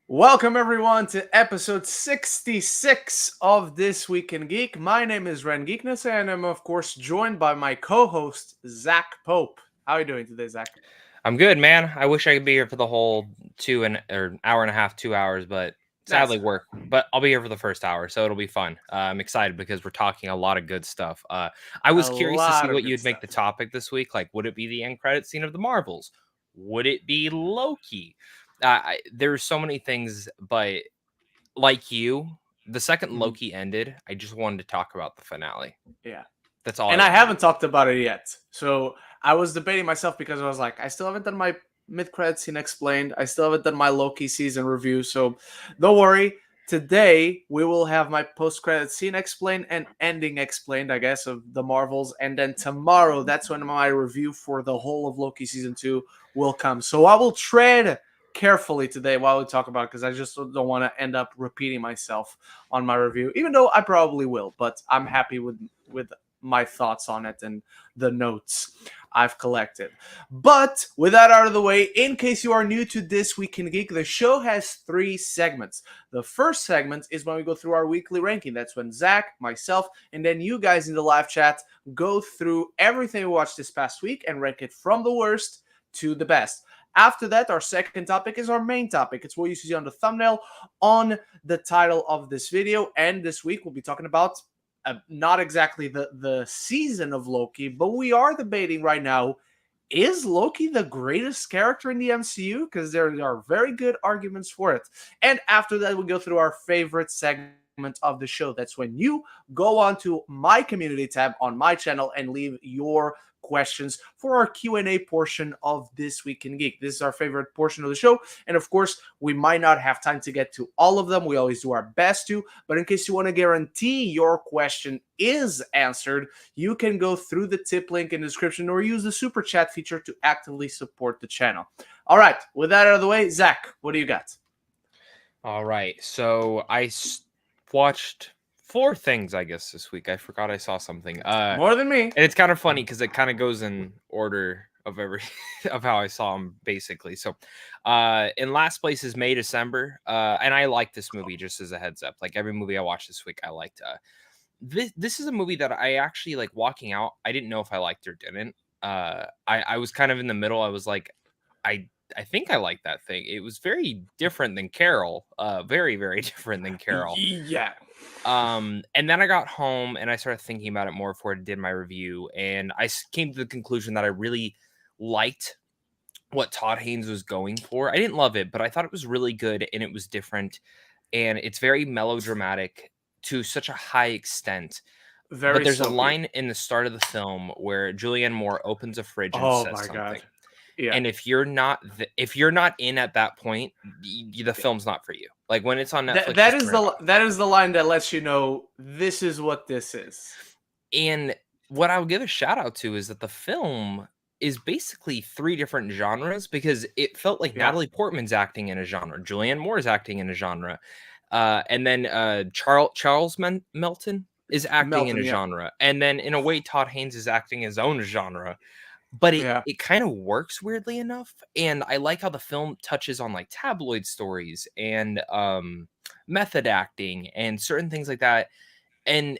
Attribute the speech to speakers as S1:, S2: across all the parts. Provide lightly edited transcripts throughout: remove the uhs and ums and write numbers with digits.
S1: Welcome everyone to episode 66 of This Week in Geek. My name is Ren Geekness and I'm of course joined by my co-host Zach Pope. How are you doing today, Zach?
S2: I'm good, man. I wish I could be here for the whole hour and a half, 2 hours, but
S1: That's
S2: sadly work. But I'll be here for the first hour, so it'll be fun. I'm excited because we're talking a lot of good stuff. I
S1: a
S2: was curious to see
S1: lot of
S2: what
S1: good
S2: you'd make
S1: stuff.
S2: the topic this week. Like, would it be the end credit scene of the Marvels? Would it be Loki? There's so many things, but like you, the second
S1: Mhm.
S2: Loki ended, I just wanted to talk about the finale.
S1: Yeah.
S2: That's all I
S1: And I
S2: wanted to
S1: haven't
S2: do.
S1: talked about it yet. So I was debating myself because I was like, I still haven't done my mid-credit scene explained. I still haven't done my Loki season review. So don't worry. Today we will have my post-credit scene explained and ending explained, I guess, of the Marvels. And then tomorrow, that's when my review for the whole of Loki season 2 will come. So I will tread carefully today while we talk about it because I just don't want to end up repeating myself on my review, even though I probably will. But I'm happy with my thoughts on it and the notes I've collected. But with that out of the way, in case you are new to This Week in Geek, the show has 3 segments. The first segment is when we go through our weekly ranking. That's when Zach, myself, and then you guys in the live chat go through everything we watched this past week and rank it from the worst to the best. After that, our second topic is our main topic. It's what you see on the thumbnail, on the title of this video. And this week, we'll be talking about not exactly the season of Loki, but we are debating right now, is Loki the greatest character in the MCU? Because there are very good arguments for it. And after that, we'll go through our favorite segment of the show. That's when you go on to my community tab on my channel and leave your questions for our Q&A portion of This Week in Geek. This is our favorite portion of the show. And of course, we might not have time to get to all of them. We always do our best to. But in case you want to guarantee your question is answered, you can go through the tip link in the description or use the super chat feature to actively support the channel. All right, with that out of the way, Zach, what do you got?
S2: All right, so watched 4 things, I guess, this week. I forgot I saw something.
S1: More than me.
S2: And it's kind of funny because it kind of goes in order of every of how I saw them, basically. So, in last place is May December, and I like this movie. Just as a heads up, like every movie I watched this week, I liked. This is a movie that I actually like walking out. I didn't know if I liked or didn't. I was kind of in the middle. I was like, I I think I like that thing. It was very different than Carol. Very, very different than Carol.
S1: Yeah.
S2: And then I got home and I started thinking about it more before I did my review, and came to the conclusion that I really liked what Todd Haynes was going for. I didn't love it, but I thought it was really good and it was different, and it's very melodramatic to such a high extent. But
S1: Very
S2: there's a
S1: soapy.
S2: line in the start of the film where Julianne Moore opens a fridge and
S1: Oh
S2: says
S1: my god.
S2: something.
S1: Yeah.
S2: And if you're not in at that point, the film's not for you. Like when it's on
S1: That
S2: Netflix,
S1: that
S2: just
S1: is
S2: turn it
S1: the
S2: off.
S1: that is the line that lets you know this is what this is.
S2: And what I would give a shout out to is that the film is basically 3 different genres, because it felt like
S1: Yeah.
S2: Natalie Portman's acting in a genre, Julianne Moore's acting in a genre, and then Charles Melton is acting in
S1: Melton,
S2: a
S1: yeah.
S2: genre, and then in a way Todd Haynes is acting his own genre. But it
S1: Yeah.
S2: it kind of works weirdly enough, and I like how the film touches on like tabloid stories and method acting and certain things like that. And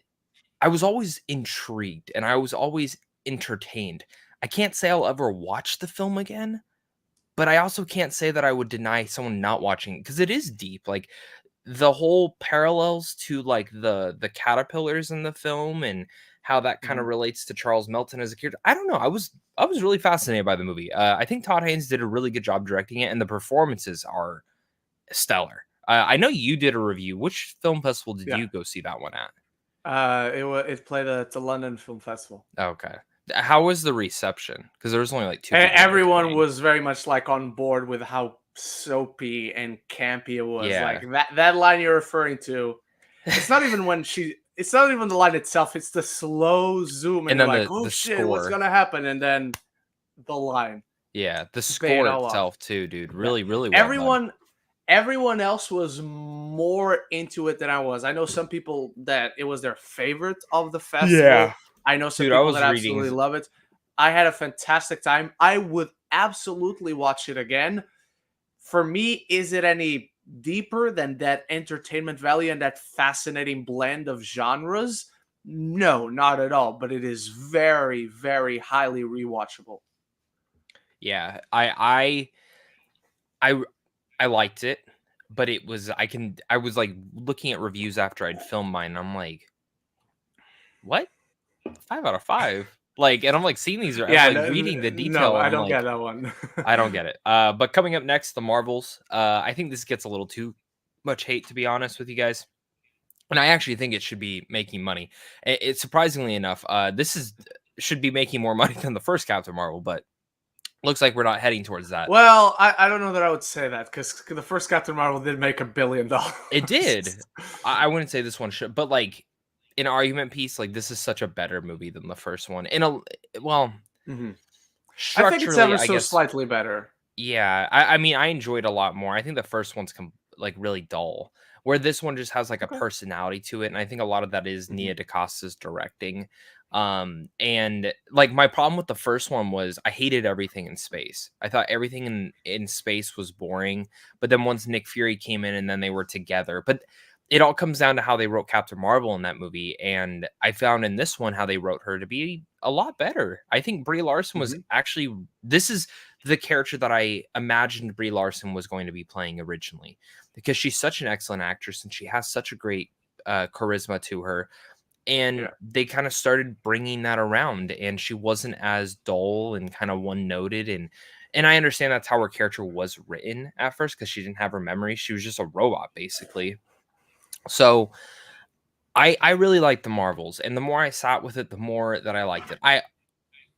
S2: I was always intrigued and I was always entertained. I can't say I'll ever watch the film again, but I also can't say that I would deny someone not watching it because it is deep. Like the whole parallels to like the caterpillars in the film and how that kind
S1: Mhm.
S2: of relates to Charles Melton as a character. I don't know. I was really fascinated by the movie. I think Todd Haynes did a really good job directing it, and the performances are stellar. I know you did a review. Which film festival did
S1: Yeah.
S2: you go see that one at?
S1: It played at the London Film Festival.
S2: Okay. How was the reception? Because there was only like 2 people there
S1: Everyone
S2: playing.
S1: was very much like on board with how soapy and campy it was.
S2: Yeah.
S1: Like that line you're referring to, it's not even when she it's not even the line itself, it's the slow zoom and
S2: And
S1: you're
S2: then
S1: like,
S2: the
S1: "Oh
S2: the
S1: shit, what's
S2: score.
S1: going to happen?" And then the line
S2: Yeah, the
S1: paying
S2: score
S1: all off.
S2: itself too, dude.
S1: Yeah.
S2: Really, really well done.
S1: Everyone else was more into it than I was. I know some people that it was their favorite of the
S2: Yeah.
S1: festival. I know some
S2: Dude, I
S1: people
S2: was
S1: that
S2: reading
S1: absolutely love it. I had a fantastic time. I would absolutely watch it again. For me, is it any deeper than that entertainment value and that fascinating blend of genres, no, not at all. But it is very, very highly rewatchable.
S2: Yeah, I I liked it, but it was I was like looking at reviews after I'd filmed mine, and I'm like, what? 5 out of 5? Like, and I'm like seeing these, I'm
S1: Yeah,
S2: like
S1: no,
S2: reading the
S1: no,
S2: detail, and
S1: I
S2: I'm
S1: don't get
S2: like,
S1: that one.
S2: I don't get it. But coming up next, the Marvels. I think this gets a little too much hate, to be honest with you guys. And I actually think it should be making money. It surprisingly enough, this is should be making more money than the first Captain Marvel, but looks like we're not heading towards that.
S1: Well, I don't know that I would say that because the first Captain Marvel did make $1 billion.
S2: It did. I wouldn't say this one should, but like an argument piece, like this is such a better movie than the first one. In a well,
S1: Hmm. I think it's
S2: structurally,
S1: ever
S2: I
S1: so
S2: guess.
S1: slightly better.
S2: Yeah, I mean, I enjoyed a lot more. I think the first one's like really dull, where this one just has like a
S1: Okay.
S2: personality to it, and I think a lot of that is
S1: Hmm.
S2: Nia DaCosta's directing. And like my problem with the first one was I hated everything in space. I thought everything in space was boring. But then once Nick Fury came in and then they were together, but it all comes down to how they wrote Captain Marvel in that movie, and I found in this one how they wrote her to be a lot better. I think Brie Larson was
S1: Hmm.
S2: actually this is the character that I imagined Brie Larson was going to be playing originally, because she's such an excellent actress and she has such a great charisma to her. And
S1: Yeah.
S2: they kind of started bringing that around, and she wasn't as dull and kind of one noted. And I understand that's how her character was written at first, because she didn't have her memory. She was just a robot, basically. So I really liked the Marvels, and the more I sat with it, the more that I liked it.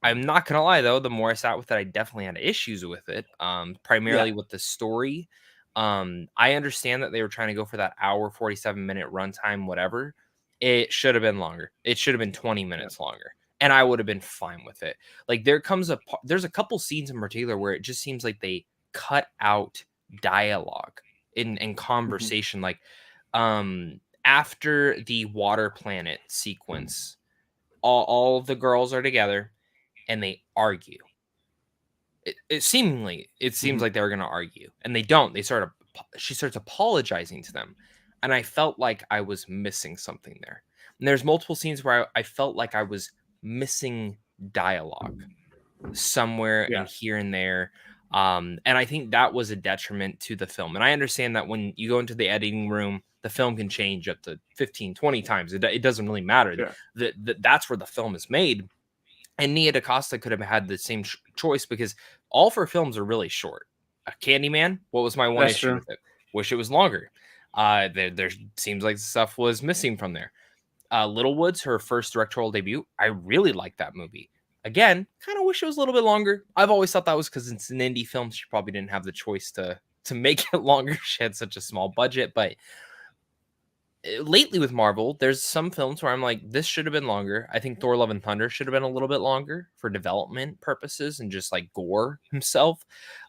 S2: I'm not gonna lie though, the more I sat with it, I definitely had issues with it.
S1: Yeah.
S2: Primarily with the story. I understand that they were trying to go for that hour 47-minute runtime, whatever. It should have been longer. It should have been 20
S1: Yeah.
S2: minutes longer, and I would have been fine with it. Like there's a couple scenes in particular where it just seems like they cut out dialogue in
S1: Hmm.
S2: conversation. Like after the water planet sequence, all the girls are together and they argue. It seems
S1: Hmm.
S2: like they were going to argue, and they don't. She starts apologizing to them, and I felt like I was missing something there. And there's multiple scenes where I felt like I was missing dialogue somewhere and
S1: Yeah.
S2: here and there. And I think that was a detriment to the film. And I understand that when you go into the editing room, the film can change up to 15, 20 times. It doesn't really matter.
S1: Yeah.
S2: That's where the film is made. And Nia DaCosta could have had the same choice, because all of her films are really short. Candyman, what was my one
S1: That's
S2: issue
S1: true.
S2: with it? Wish it was longer. There seems like stuff was missing from there. Little Woods, her first directorial debut, I really liked that movie. Again, kind of wish it was a little bit longer. I've always thought that was because it's an indie film. She probably didn't have the choice to make it longer. She had such a small budget. But lately with Marvel, there's some films where I'm like, this should have been longer. I think Thor: Love and Thunder should have been a little bit longer for development purposes and just like Gore himself.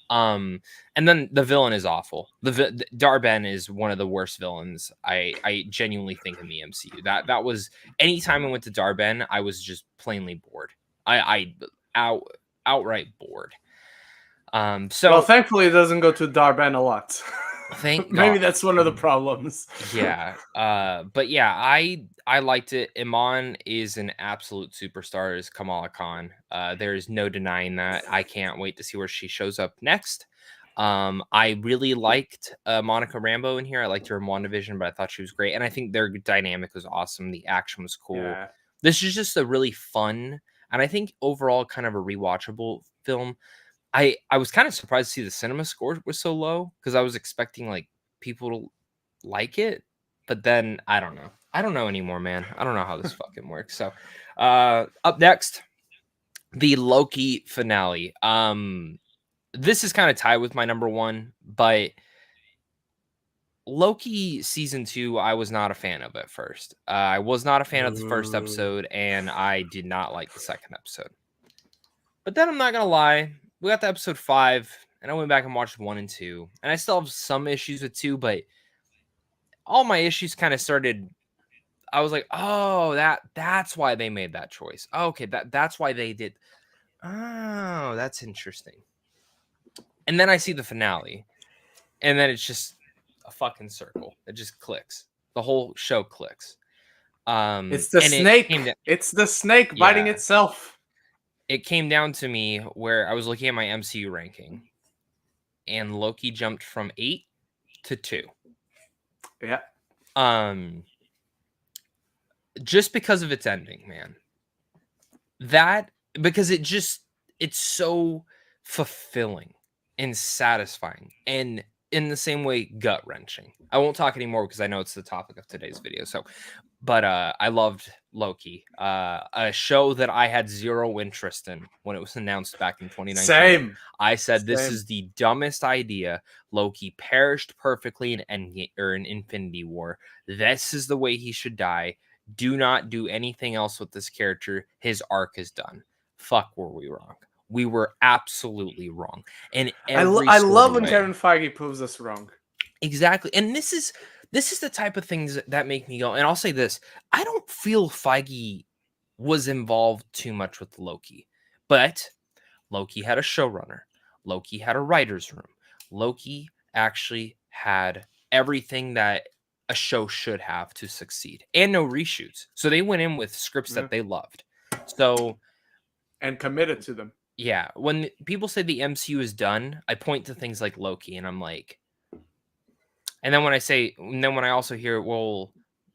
S2: And then the villain is awful. Darben is one of the worst villains I genuinely think in the MCU. That was, anytime I went to Darben, I was just plainly bored. I out outright bored.
S1: Well,
S2: So
S1: thankfully, it doesn't go to Darben a lot.
S2: thank
S1: Maybe
S2: God.
S1: that's one of the problems.
S2: Yeah. But yeah, I liked it. Iman is an absolute superstar as Kamala Khan. There is no denying that. I can't wait to see where she shows up next. I really liked Monica Rambeau in here. I liked her in WandaVision, but I thought she was great. And I think their dynamic was awesome. The action was cool.
S1: Yeah.
S2: This is just a really fun, and I think overall kind of a rewatchable film. I was kind of surprised to see the cinema score was so low, because I was expecting like people to like it, but then I don't know. I don't know anymore, man. I don't know how this fucking works. So, up next, the Loki finale. This is kind of tied with my number one, but Loki season 2, I was not a fan of at first. I was not a fan of the first
S1: Ooh.
S2: episode, and I did not like the second episode. But then I'm not gonna lie, we got to episode 5, and I went back and watched 1 and 2, and I still have some issues with 2, but all my issues kind of started. I was like, oh, that's why they made that choice. Okay, that's why they did. Oh, that's interesting. And then I see the finale, and then it's just a fucking circle. It just clicks. The whole show clicks.
S1: It's the
S2: and
S1: snake.
S2: It came
S1: It's the snake biting
S2: Yeah.
S1: itself.
S2: It came down to me where I was looking at my MCU ranking, and Loki jumped from 8 to 2.
S1: Yeah.
S2: Just because of its ending, man. Because it's so fulfilling and satisfying, and in the same way, gut wrenching. I won't talk anymore because I know it's the topic of today's video. But I loved Loki, a show that I had zero interest in when it was announced back in 2019.
S1: Same.
S2: I said, this
S1: Same.
S2: is the dumbest idea. Loki perished perfectly in Infinity War. This is the way he should die. Do not do anything else with this character. His arc is done. Fuck, were we wrong? We were absolutely wrong. And
S1: I love when Kevin Feige proves us wrong.
S2: Exactly. And this is the type of things that make me go, and I'll say this, I don't feel Feige was involved too much with Loki, but Loki had a showrunner. Loki had a writer's room. Loki actually had everything that a show should have to succeed, and no reshoots. So they went in with scripts that they loved. So
S1: and committed to them.
S2: Yeah, when people say the MCU is done, I point to things like Loki, and I'm like, and then when I also hear, well,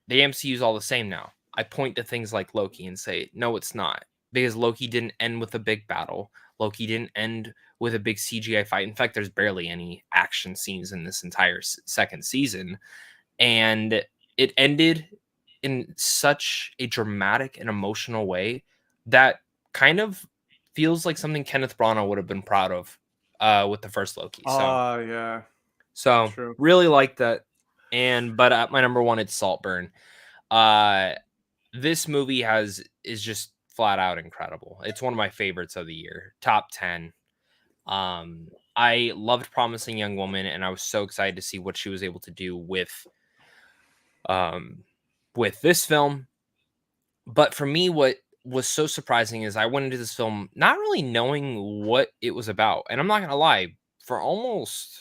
S2: the MCU is all the same now, I point to things like Loki and say, no, it's not, because Loki didn't end with a big battle. Loki didn't end with a big CGI fight. In fact, there's barely any action scenes in this entire second season, and it ended in such a dramatic and emotional way that kind of feels like something Kenneth Branagh would have been proud of with the first Loki.
S1: Yeah.
S2: So
S1: True.
S2: Really like that. But at my number one, it's Saltburn. This movie is just flat out incredible. It's one of my favorites of the year. Top 10. I loved Promising Young Woman, and I was so excited to see what she was able to do with this film. But for me, what was so surprising is I went into this film not really knowing what it was about. And I'm not going to lie, for almost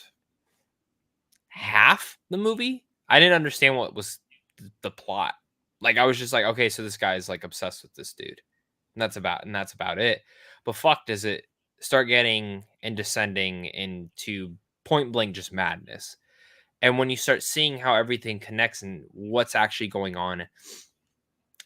S2: half the movie, I didn't understand what was the plot. Like, I was just like, okay, so this guy is like obsessed with this dude. And that's about it. But fuck, does it start getting and descending into point blank just madness. And when you start seeing how everything connects and what's actually going on,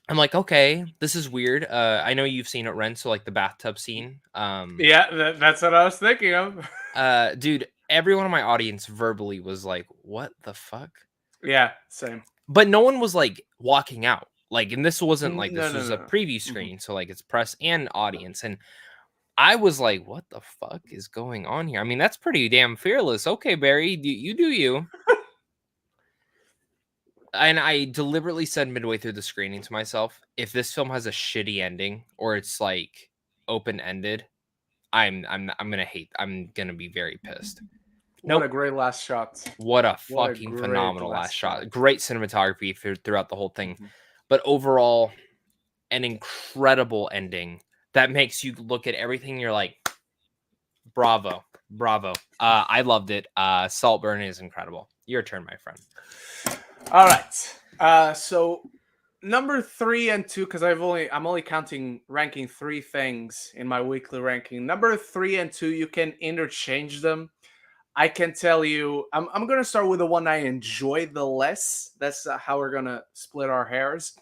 S2: I'm like, okay, this is weird. I know you've seen it, Ren. So like the bathtub scene.
S1: Yeah, that's what I was thinking of.
S2: Dude, everyone in my audience verbally was like, "What the fuck?"
S1: Yeah, same.
S2: But no one was like walking out. Like, and this wasn't like
S1: No,
S2: this
S1: no,
S2: was
S1: no,
S2: a
S1: no.
S2: preview screen, so like it's press and audience, and I was like, "What the fuck is going on here?" I mean, that's pretty damn fearless. Okay, Barry, you do you. And I deliberately said midway through the screening to myself, if this film has a shitty ending or it's like open ended, I'm gonna be very pissed.
S1: What a great last shot.
S2: What a
S1: What a
S2: fucking
S1: great
S2: phenomenal
S1: last
S2: last shot.
S1: shot.
S2: Great cinematography throughout the whole thing.
S1: Mhm.
S2: But overall, an incredible ending that makes you look at everything and you're like, bravo. I loved it. Saltburn is incredible. Your turn, my friend.
S1: All right. So number 3 and 2, because I'm only ranking 3 things in my weekly ranking. Number 3 and 2, you can interchange them. I can tell you, I'm gonna start with the one I enjoy the less. That's how we're gonna split our hairs.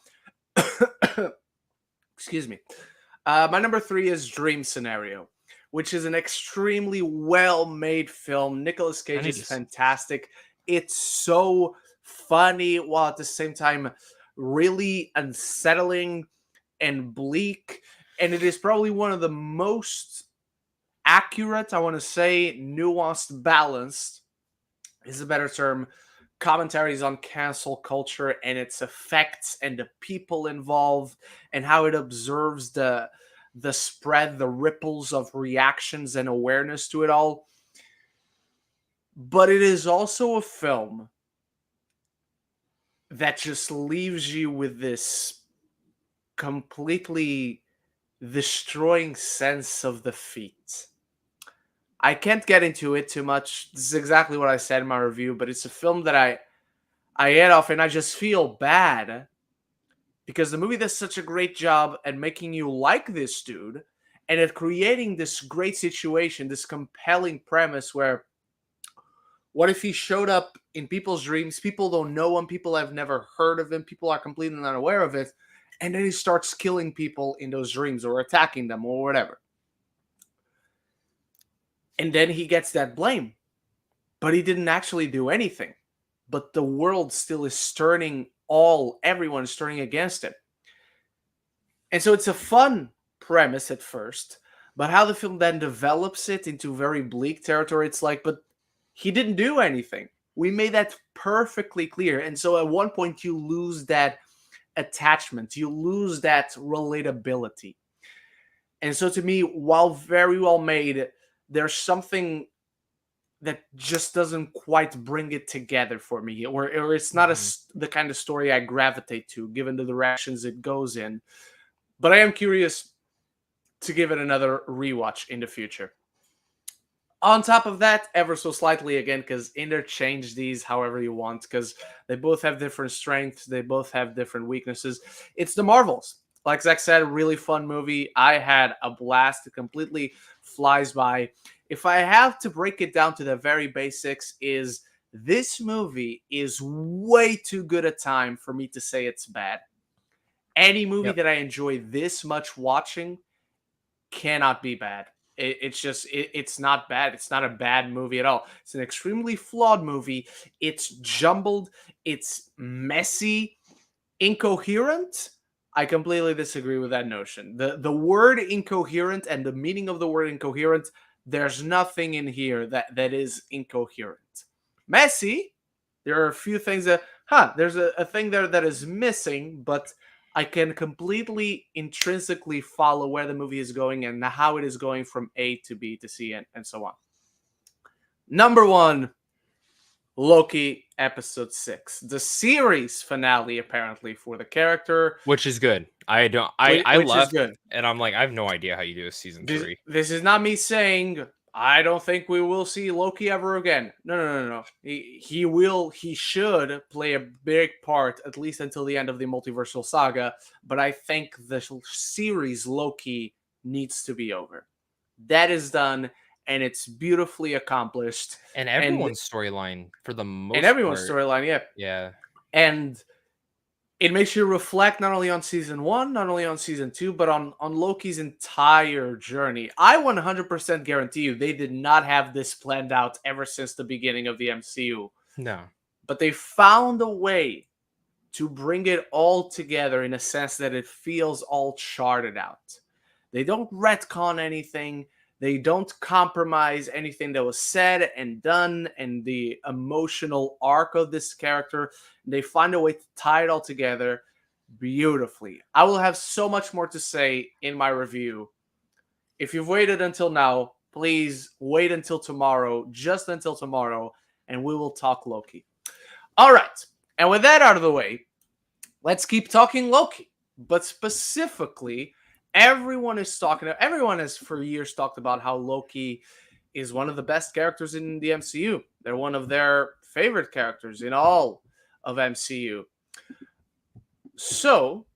S1: Excuse me. My number 3 is Dream Scenario, which is an extremely well-made film. Nicolas Cage is fantastic. It's so funny while at the same time really unsettling and bleak. And it is probably one of the most accurate, I want to say, nuanced, balanced is a better term, commentaries on cancel culture and its effects and the people involved and how it observes the spread, the ripples of reactions and awareness to it all. But it is also a film that just leaves you with this completely destroying sense of defeat. I can't get into it too much. This is exactly what I said in my review, but it's a film that I get off and I just feel bad because the movie does such a great job at making you like this dude and at creating this great situation, this compelling premise where what if he showed up in people's dreams? People don't know him, people have never heard of him, people are completely unaware of it, and then he starts killing people in those dreams or attacking them or whatever. And then he gets that blame, but he didn't actually do anything. But the world still is turning everyone is turning against him. And so it's a fun premise at first, but how the film then develops it into very bleak territory, it's like, but he didn't do anything. We made that perfectly clear. And so at one point, you lose that attachment, you lose that relatability. And so to me, while very well made, there's something that just doesn't quite bring it together for me, or it's not the kind of story I gravitate to, given the directions it goes in. But I am curious to give it another rewatch in the future. On top of that, ever so slightly again, because interchange these however you want, because they both have different strengths, they both have different weaknesses. It's The Marvels. Like Zach said, really fun movie. I had a blast. It completely flies by. If I have to break it down to the very basics, is this movie is way too good a time for me to say it's bad. Any movie that I enjoy this much watching cannot be bad. It's not bad. It's not a bad movie at all. It's an extremely flawed movie. It's jumbled. It's messy, incoherent. I completely disagree with that notion. The word incoherent and the meaning of the word incoherent, there's nothing in here that is incoherent. Messy, there are a few things that, there's a thing there that is missing, but I can completely intrinsically follow where the movie is going and how it is going from A to B to C and so on. Number 1, Loki episode 6, the series finale apparently for the character,
S2: which is good. I
S1: which
S2: left
S1: is good.
S2: and I'm like, I have no idea how you do a season 3.
S1: This is not me saying I don't think we will see Loki ever again. No. He should play a big part, at least until the end of the multiversal saga. But I think the series Loki needs to be over. That is done, and it's beautifully accomplished.
S2: And everyone's storyline for the most
S1: and everyone's
S2: part.
S1: storyline,
S2: Yeah.
S1: And it makes you reflect not only on season 1, not only on season 2, but on Loki's entire journey. I 100% guarantee you they did not have this planned out ever since the beginning of the MCU.
S2: No.
S1: But they found a way to bring it all together in a sense that it feels all charted out. They don't retcon anything. They don't compromise anything that was said and done and the emotional arc of this character. They find a way to tie it all together beautifully. I will have so much more to say in my review. If you've waited until now, please wait until tomorrow, just until tomorrow, and we will talk Loki. All right. And with that out of the way, let's keep talking Loki. But specifically, everyone has for years talked about how Loki is one of the best characters in the MCU. They're one of their favorite characters in all of MCU. So,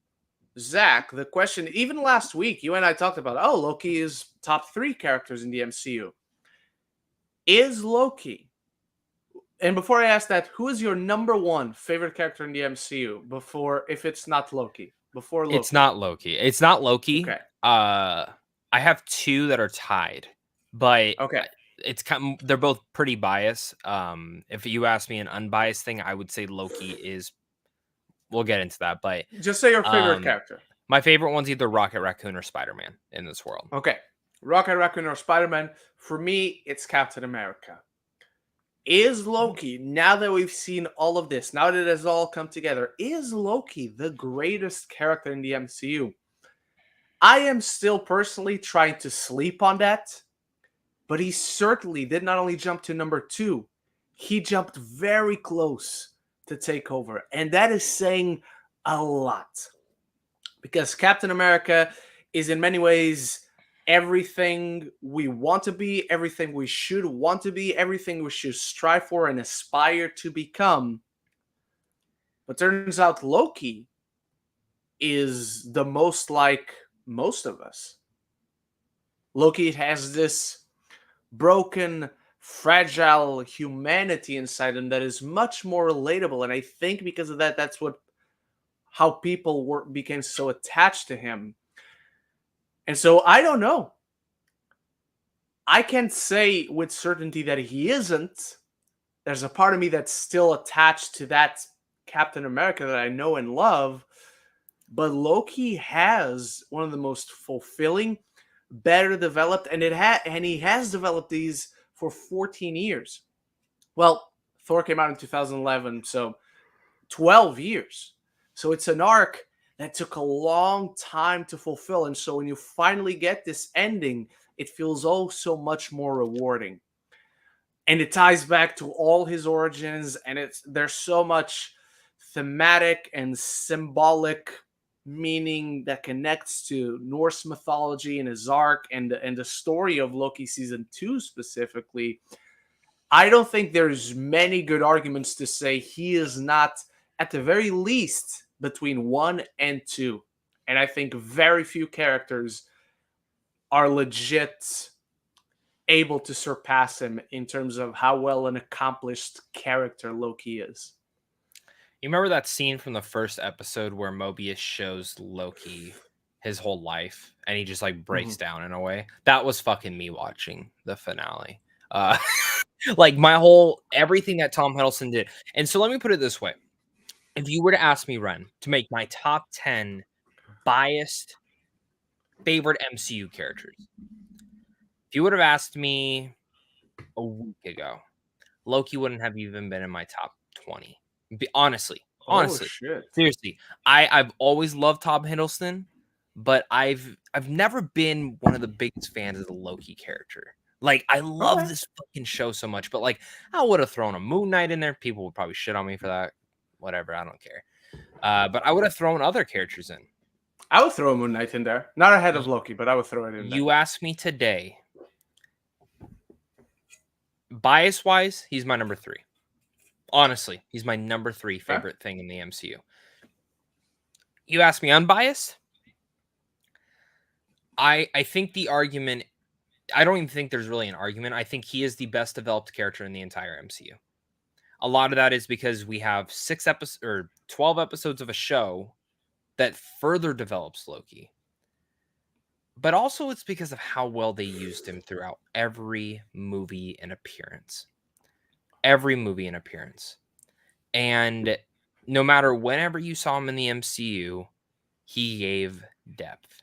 S1: Zach, the question, even last week, you and I talked about, Loki is top 3 characters in the MCU. Is Loki, and before I ask that, who is your number 1 favorite character in the MCU if it's not Loki? Before Loki.
S2: It's not Loki. It's not Loki.
S1: Okay.
S2: I have 2 that are tied, but
S1: okay,
S2: it's they're both pretty biased. If you ask me an unbiased thing, I would say Loki is. We'll get into that, but
S1: just say your favorite character.
S2: My favorite one's either Rocket Raccoon or Spider-Man in this world.
S1: Okay, Rocket Raccoon or Spider-Man. For me, it's Captain America. Is Loki, now that we've seen all of this, now that it has all come together, is Loki the greatest character in the MCU? I am still personally trying to sleep on that, but he certainly did not only jump to number 2, he jumped very close to take over. And that is saying a lot. Because Captain America is in many ways everything we want to be, everything we should want to be, everything we should strive for and aspire to become. But turns out Loki is the most like most of us. Loki has this broken, fragile humanity inside him that is much more relatable, and I think because of that, that's what how people became so attached to him. And so I don't know. I can't say with certainty that he isn't. There's a part of me that's still attached to that Captain America that I know and love. But Loki has one of the most fulfilling, better developed, and he has developed these for 14 years. Well, Thor came out in 2011, so 12 years. So it's an arc that took a long time to fulfill. And so when you finally get this ending, it feels oh so much more rewarding. And it ties back to all his origins, and there's so much thematic and symbolic meaning that connects to Norse mythology and his arc and the story of Loki season 2 specifically. I don't think there's many good arguments to say he is not, at the very least, between 1 and 2. And I think very few characters are legit able to surpass him in terms of how well an accomplished character Loki is.
S2: You remember that scene from the first episode where Mobius shows Loki his whole life and he just like breaks down in a way? That was fucking me watching the finale. Like everything that Tom Hiddleston did. And so let me put it this way. If you were to ask me, Ren, to make my top 10 biased favorite MCU characters, if you would have asked me a week ago, Loki wouldn't have even been in my top 20. Honestly,
S1: shit.
S2: Seriously, I've always loved Tom Hiddleston, but I've never been one of the biggest fans of the Loki character. Like, I love this fucking show so much, but like, I would have thrown a Moon Knight in there. People would probably shit on me for that. Whatever, I don't care. But I would have thrown other characters in.
S1: I would throw Moon Knight in there. Not ahead of Loki, but I would throw it in there.
S2: You asked me today. Bias-wise, he's my number 3. Honestly, he's my number 3 favorite thing in the MCU. You ask me unbiased? I think the argument, I don't even think there's really an argument. I think he is the best developed character in the entire MCU. A lot of that is because we have 12 episodes of a show that further develops Loki. But also it's because of how well they used him throughout every movie and appearance. And no matter whenever you saw him in the MCU, he gave depth.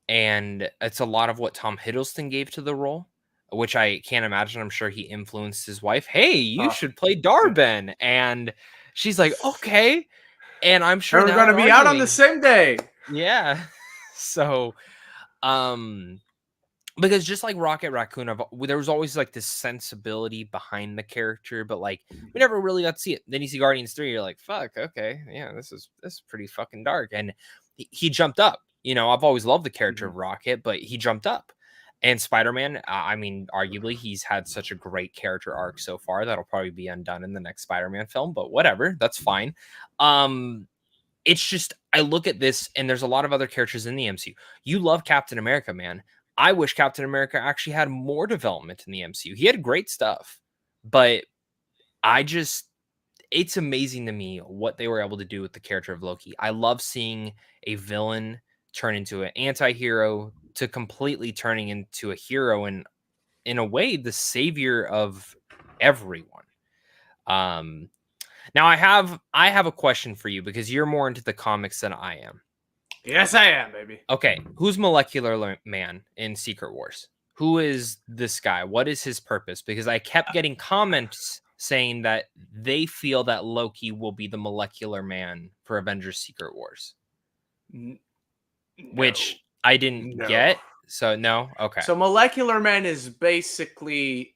S2: And it's a lot of what Tom Hiddleston gave to the role, which I can't imagine. I'm sure he influenced his wife. Hey, you should play Darben. And she's like, okay. And I'm sure
S1: we're going to be out on the same day.
S2: Yeah. So, because just like Rocket Raccoon, there was always like this sensibility behind the character, but like we never really got to see it. Then you see Guardians 3, you're like, fuck, okay, yeah, this is pretty fucking dark. And he jumped up. You know, I've always loved the character of Rocket, but he jumped up. And Spider-Man, I mean, arguably, he's had such a great character arc so far that'll probably be undone in the next Spider-Man film, but whatever, that's fine. It's just, I look at this, and there's a lot of other characters in the MCU. You love Captain America, man. I wish Captain America actually had more development in the MCU. He had great stuff, but it's amazing to me what they were able to do with the character of Loki. I love seeing a villain turn into an anti-hero to completely turning into a hero and in a way the savior of everyone. Now I have a question for you because you're more into the comics than I am.
S1: Yes, I am, baby.
S2: Okay, who's Molecular Man in Secret Wars? Who is this guy? What is his purpose? Because I kept getting comments saying that they feel that Loki will be the Molecular Man for Avengers Secret Wars. No. Which I didn't get. So no? Okay.
S1: So Molecular Man is basically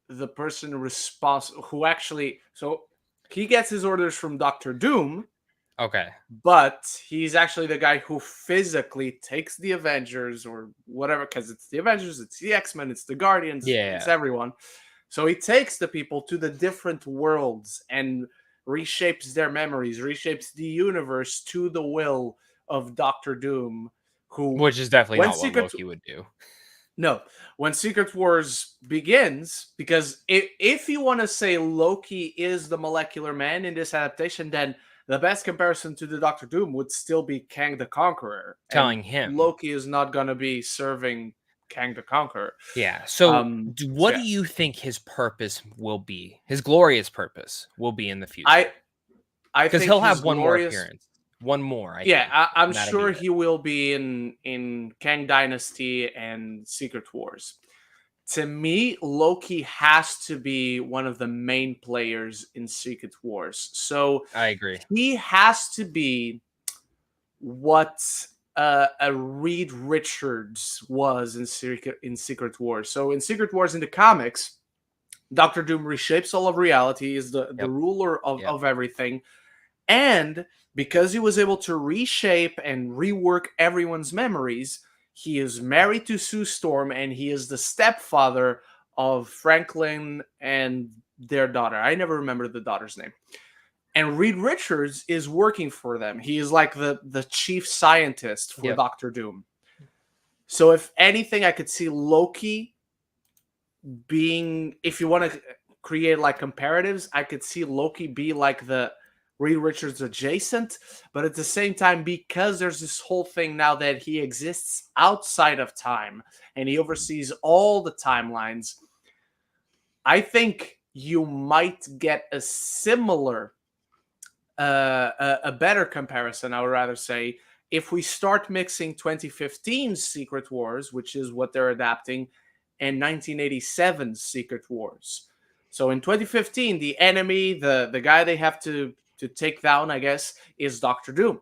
S1: the person responsible who actually, so he gets his orders from Doctor Doom,
S2: Okay.
S1: but he's actually the guy who physically takes the Avengers or whatever, because it's the Avengers, it's the X-Men, it's the Guardians, it's
S2: Yeah.
S1: everyone. So he takes the people to the different worlds and reshapes their memories, reshapes the universe to the will of Doctor Doom, who
S2: Which is definitely
S1: when
S2: not what
S1: Secret
S2: Loki would do.
S1: no, when Secret Wars begins, because if you want to say Loki is the molecular man in this adaptation, then the best comparison to the Doctor Doom would still be Kang the Conqueror, and
S2: Telling him.
S1: Loki is not going to be serving Kang the Conqueror.
S2: Yeah. So,
S1: So
S2: what do
S1: yeah,
S2: you think his purpose will be? His glorious purpose will be in the future?
S1: I I
S2: Because
S1: think
S2: he'll
S1: he's
S2: have one more
S1: glorious.
S2: appearance. One more, I
S1: Yeah,
S2: think.
S1: I'm
S2: And that'll be
S1: sure
S2: it.
S1: he will be in Kang Dynasty and Secret Wars. To me, Loki has to be one of the main players in Secret Wars. So
S2: I agree.
S1: he has to be what a Reed Richards was in Secret Wars. So in Secret Wars in the comics, Doctor Doom reshapes all of reality, is the
S2: Yep.
S1: ruler
S2: Yep.
S1: of everything, and because he was able to reshape and rework everyone's memories, he is married to Sue Storm and he is the stepfather of Franklin and their daughter. I never remember the daughter's name. And Reed Richards is working for them. He is like the chief scientist for
S2: Yep.
S1: Doctor Doom. So if anything, I could see Loki being, if you want to create like comparatives, I could see Loki be like the Reed Richards adjacent, but at the same time, because there's this whole thing now that he exists outside of time and he oversees all the timelines, I think you might get a similar, a better comparison, I would rather say, if we start mixing 2015's Secret Wars, which is what they're adapting, and 1987's Secret Wars. So in 2015, the enemy, the guy they have to take down, I guess, is Doctor Doom.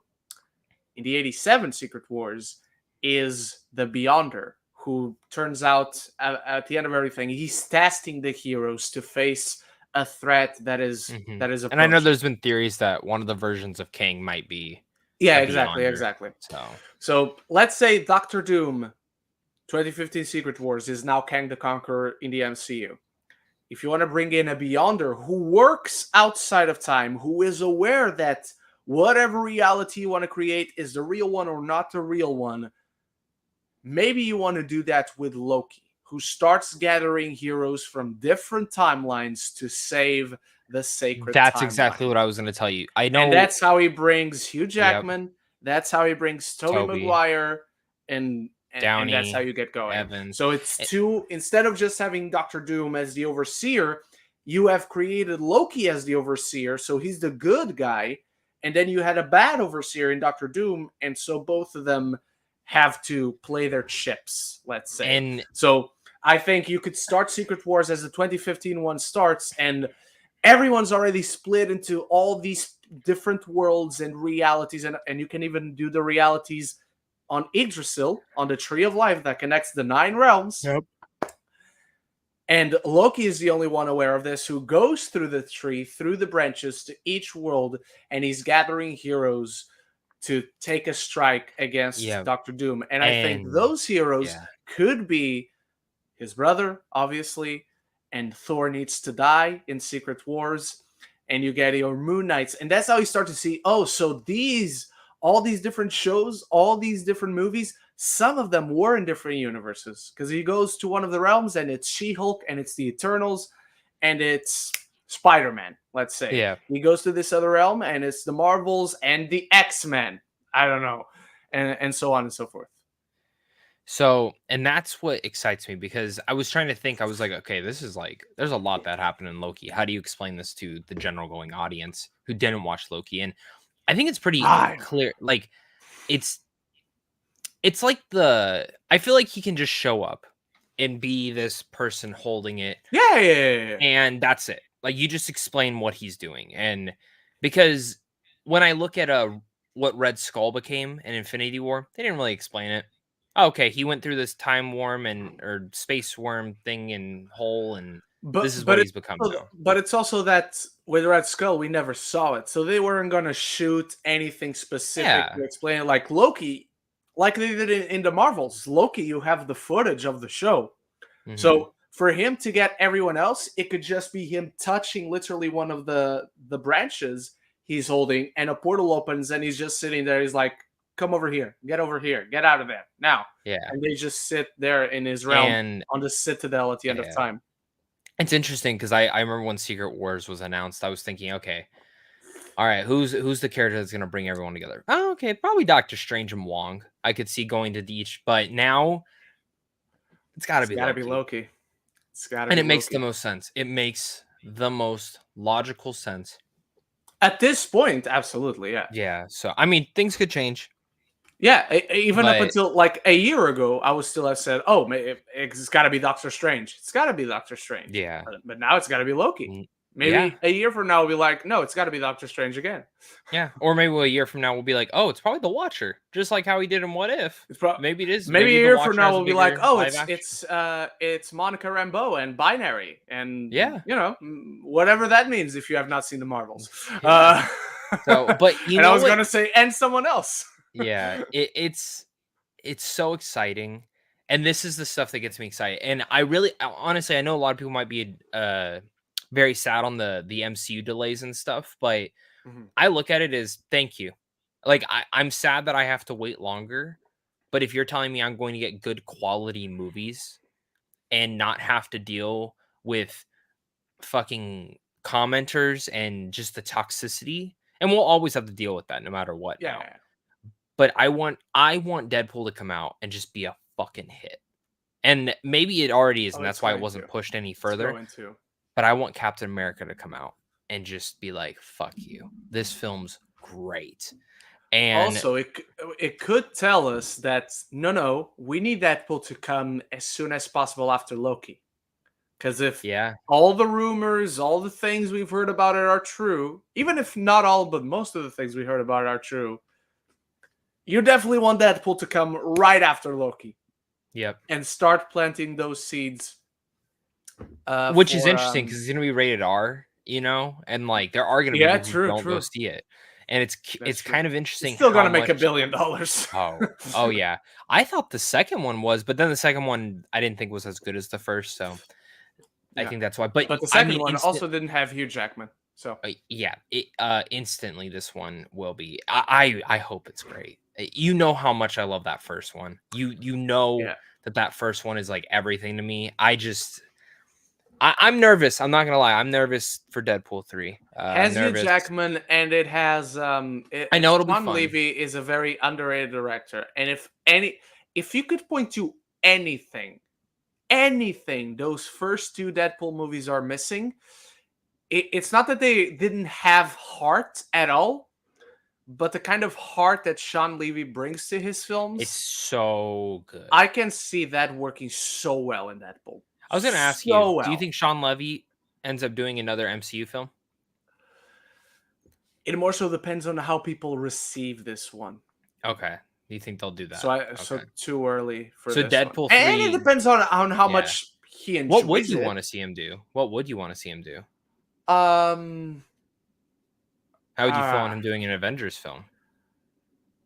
S1: In the 87 Secret Wars is the Beyonder, who turns out at the end of everything, he's testing the heroes to face a threat that is
S2: Mhm.
S1: that is
S2: And I know
S1: approaching.
S2: there's been theories that one of the versions of Kang might be
S1: Yeah,
S2: a
S1: exactly,
S2: Beyonder.
S1: exactly.
S2: So,
S1: So let's say Doctor Doom 2015 Secret Wars is now Kang the Conqueror in the MCU. If you want to bring in a Beyonder who works outside of time, who is aware that whatever reality you want to create is the real one or not the real one, maybe you want to do that with Loki, who starts gathering heroes from different timelines to save the sacred
S2: that's exactly
S1: timeline.
S2: what I was gonna tell you. I
S1: And
S2: know.
S1: that's how he brings Hugh
S2: Yep.
S1: Jackman. That's how he brings Tobey
S2: Toby,
S1: Maguire, and that's how
S2: Downey,
S1: you get going.
S2: Evans.
S1: So it's
S2: Eh,
S1: two, instead of just having Doctor Doom as the overseer, you have created Loki as the overseer, so he's the good guy, and then you had a bad overseer in Doctor Doom, and so both of them have to play their chips, let's say.
S2: And
S1: So I think you could start Secret Wars as the 2015 one starts, and everyone's already split into all these different worlds and realities, and you can even do the realities on Yggdrasil, on the Tree of Life that connects the 9 realms.
S2: Yep.
S1: And Loki is the only one aware of this, who goes through the tree, through the branches to each world, and he's gathering heroes to take a strike against
S2: yeah,
S1: Doctor Doom. And I think
S2: and
S1: those heroes
S2: yeah,
S1: could be his brother, obviously, and Thor needs to die in Secret Wars, and you get your Moon Knights, and that's how you start to see, oh, so all these different shows, all these different movies, some of them were in different universes, because he goes to one of the realms, and it's She-Hulk, and it's the Eternals, and it's Spider-Man, let's say.
S2: yeah.
S1: He goes to this other realm, and it's the Marvels and the X-Men. I don't know, and so on and so forth.
S2: So, and that's what excites me because I was trying to think. I was like, okay, this is like, there's a lot that happened in Loki. How do you explain this to the general going audience who didn't watch Loki? And I think it's pretty
S1: Right.
S2: clear. Like, it's like I feel like he can just show up and be this person holding it,
S1: Yeah.
S2: and that's it. Like, you just explain what he's doing. And because when I look at what Red Skull became in Infinity War, they didn't really explain it. Okay, he went through this time worm and or space worm thing and hole, and This is
S1: but
S2: what
S1: it's
S2: he's become
S1: also,
S2: now.
S1: but it's also that with Red Skull we never saw it, so they weren't gonna shoot anything specific
S2: Yeah.
S1: to explain it. Like Loki, like they did in the Marvels. Loki, you have the footage of the show,
S2: Hmm.
S1: so for him to get everyone else, it could just be him touching literally one of the branches he's holding, and a portal opens, and he's just sitting there. He's like, "Come over here, get out of there now,"
S2: Yeah.
S1: and they just sit there in his realm
S2: And
S1: on the Citadel at the end of
S2: yeah.
S1: time.
S2: It's interesting because I remember when Secret Wars was announced, I was thinking, okay, all right, who's the character that's gonna bring everyone together? Oh, okay, probably Doctor Strange and Wong. I could see going to each, but now it's got to
S1: It's
S2: be
S1: got to be
S2: Loki,
S1: Loki. It's got to
S2: and
S1: be
S2: it makes the
S1: Loki.
S2: most sense. It makes the most logical sense.
S1: At this point, absolutely, yeah.
S2: Yeah. So I mean, things could change,
S1: Yeah, even up
S2: but
S1: until like a year ago, I would still have said, "Oh, it's got to be Doctor Strange. It's got to be Doctor Strange."
S2: yeah,
S1: But now it's got to be Loki.
S2: yeah,
S1: Maybe a year from now, we'll be like, "No, it's got to be Doctor Strange again."
S2: yeah. Or maybe a year from now we'll be like, oh, it's probably the Watcher, just like how he did in What If.
S1: It's pro-
S2: Maybe it is.
S1: Maybe
S2: Maybe
S1: a
S2: the
S1: year from
S2: Watcher
S1: now,
S2: has a
S1: we'll be like,
S2: bigger
S1: "Oh,
S2: live action.
S1: it's Monica Rambeau and Binary, and
S2: Yeah,
S1: whatever that means if you have not seen the Marvels."
S2: yeah.
S1: Uh,
S2: So, but you
S1: and I
S2: know
S1: was
S2: what?
S1: gonna say, and someone else.
S2: Yeah, it's so exciting, and this is the stuff that gets me excited. And I really, honestly, I know a lot of people might be very sad on the MCU delays and stuff, but
S1: Mhm.
S2: I look at it as thank you. Like I'm sad that I have to wait longer, but if you're telling me I'm going to get good quality movies and not have to deal with fucking commenters and just the toxicity, and we'll always have to deal with that no matter what
S1: Yeah,
S2: now.
S1: yeah, yeah.
S2: But I want Deadpool to come out and just be a fucking hit. And maybe it already is,
S1: Oh,
S2: and that's
S1: it's
S2: why it
S1: going
S2: wasn't
S1: to.
S2: pushed any
S1: It's
S2: further.
S1: going to.
S2: But I want Captain America to come out and just be like, "Fuck you. This film's great." And
S1: Also, it could tell us that no, we need Deadpool to come as soon as possible after Loki. Because if
S2: yeah,
S1: all the rumors, all the things we've heard about it are true, even if not all, but most of the things we heard about it are true, you definitely want Deadpool to come right after Loki
S2: yep.
S1: and start planting those seeds.
S2: Which is
S1: For
S2: interesting because it's gonna be rated R, and like there are gonna be
S1: Yeah,
S2: people who
S1: true,
S2: don't go
S1: true.
S2: see it, and it's
S1: That's true.
S2: kind of
S1: It's
S2: interesting
S1: still
S2: how
S1: gonna make
S2: much.
S1: $1 billion.
S2: Oh yeah, I thought the second one was, but then the second one I didn't think was as good as the first, so I
S1: Yeah,
S2: think that's why. But
S1: but the
S2: I
S1: second
S2: mean,
S1: one also didn't have Hugh Jackman, so
S2: yeah, instantly this one will be. I hope it's great. You know how much I love that first one. You know
S1: yeah.
S2: that first one is like everything to me. I'm nervous. I'm not gonna lie. I'm nervous for Deadpool 3. I'm
S1: Has Hugh
S2: nervous.
S1: Jackman, and it has
S2: I know it'll be
S1: Sean
S2: fun.
S1: Levy is a very underrated director, and if you could point to anything those first two Deadpool movies are missing, it's not that they didn't have heart at all, but the kind of heart that Sean Levy brings to his
S2: It's
S1: films,
S2: so good.
S1: I can see that working so well in Deadpool.
S2: I was gonna ask you,
S1: So
S2: do you
S1: well.
S2: think Sean Levy ends up doing another MCU film?
S1: It more so depends on how people receive this one.
S2: Okay. Do you think they'll do
S1: So
S2: that?
S1: I
S2: Okay.
S1: so too early for
S2: So
S1: this one.
S2: Deadpool
S1: And it
S2: 3,
S1: depends on how
S2: yeah.
S1: much he
S2: What would
S1: enjoys
S2: you
S1: it.
S2: want to see him do? What would you want to see him do?
S1: Um
S2: How would you feel on
S1: uh,
S2: him doing an Avengers film?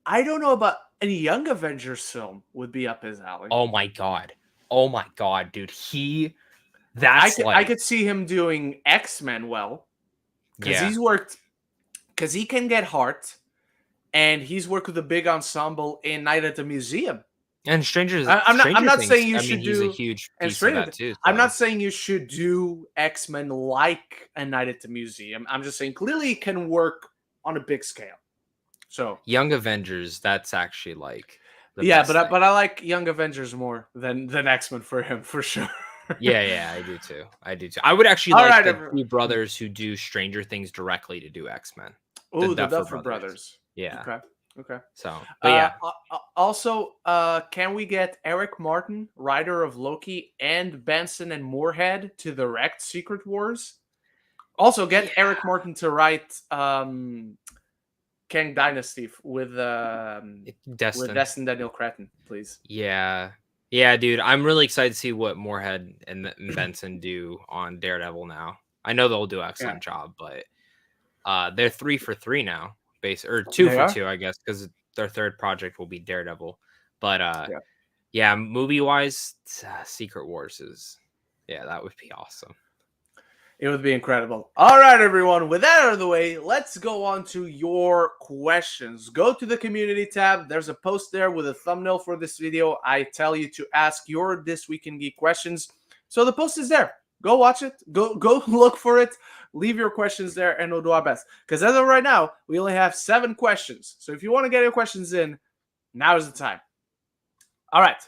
S1: I don't know about any Young Avengers film would be up his alley.
S2: Oh my god. Oh my god, dude.
S1: I
S2: That's
S1: could I
S2: like,
S1: could see him doing X-Men well, because
S2: yeah.
S1: he can get heart, and he's worked with a big ensemble in Night at the Museum.
S2: And
S1: I'm
S2: Stranger
S1: not
S2: Things,
S1: saying you
S2: I mean,
S1: should
S2: he's a
S1: do
S2: huge
S1: and
S2: piece of
S1: Stranger.
S2: that too.
S1: I'm
S2: So
S1: not saying you should do X-Men like a Night at the Museum. I'm just saying clearly it can work on a big scale. So
S2: Young Avengers, that's actually like the
S1: yeah,
S2: best thing.
S1: but I like Young Avengers more than X-Men for him for sure.
S2: Yeah, I do too. I do too. I would actually
S1: All
S2: like
S1: right,
S2: the
S1: everyone.
S2: two brothers who do Stranger Things directly to do X-Men. The
S1: Oh, the
S2: Duffer
S1: Duffer
S2: Brothers.
S1: Brothers.
S2: Yeah.
S1: Okay. Okay.
S2: So, but yeah.
S1: Also, can we get Eric Martin, writer of Loki, and Benson and Moorhead to direct Secret Wars? Also, get
S2: Yeah.
S1: Eric Martin to write Kang Dynasty with
S2: Destin.
S1: Destin Daniel Cretton, please.
S2: Yeah. Yeah, dude, I'm really excited to see what Moorhead and Benson do on Daredevil now. I know they'll do an
S1: Yeah,
S2: excellent job, but they're 3 for 3 now, or 2
S1: they
S2: for
S1: are.
S2: 2, I guess, because their third project will be Daredevil. But
S1: Yeah.
S2: yeah, movie wise, Secret Wars that would be awesome.
S1: It would be incredible. All right, everyone. With that out of the way, let's go on to your questions. Go to the community tab. There's a post there with a thumbnail for this video. I tell you to ask your This Week in Geek questions. So the post is there. Go watch it. Go look for it. Leave your questions there, and we'll do our best. Because as of right now, we only have 7 questions. So if you want to get your questions in, now is the time. All right.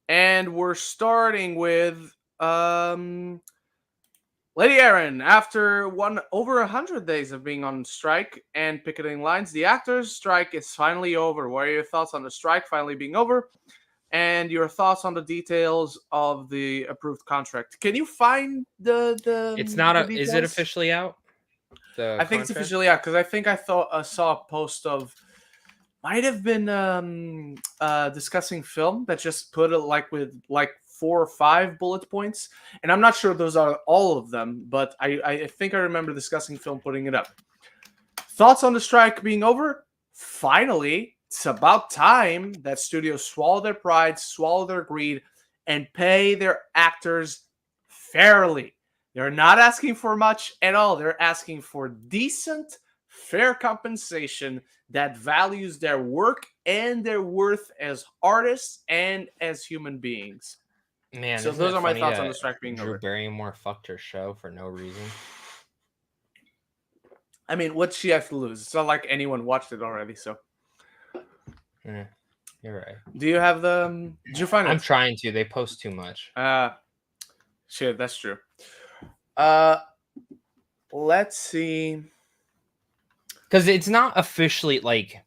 S1: And we're starting with Lady Aaron. After over 100 days of being on strike and picketing lines, the actors' strike is finally over. What are your thoughts on the strike finally being over, and your thoughts on the details of the approved contract? Can you find the
S2: It's not
S1: the
S2: is it
S1: details?
S2: officially out? The
S1: I think it's
S2: contract?
S1: officially out because I thought I saw a post of might have been discussing film that just put it like with like 4 or 5 bullet points, and I'm not sure those are all of them, but I think I remember discussing film putting it up. Thoughts on the strike being over? Finally, it's about time that studios swallow their pride, swallow their greed, and pay their actors fairly. They're not asking for much at all. They're asking for decent, fair compensation that values their work and their worth as artists and as human beings.
S2: Man,
S1: So
S2: isn't
S1: those
S2: it
S1: are my
S2: funny
S1: thoughts on the
S2: that
S1: strike being
S2: Drew
S1: over.
S2: Barrymore fucked her show for no reason?
S1: I mean, what's she have to lose? It's not like anyone watched it already. So,
S2: You're right.
S1: do you have the? Did you find
S2: I'm
S1: it?
S2: trying to. They post too much.
S1: Shit, that's true. Let's see.
S2: Because it's not officially like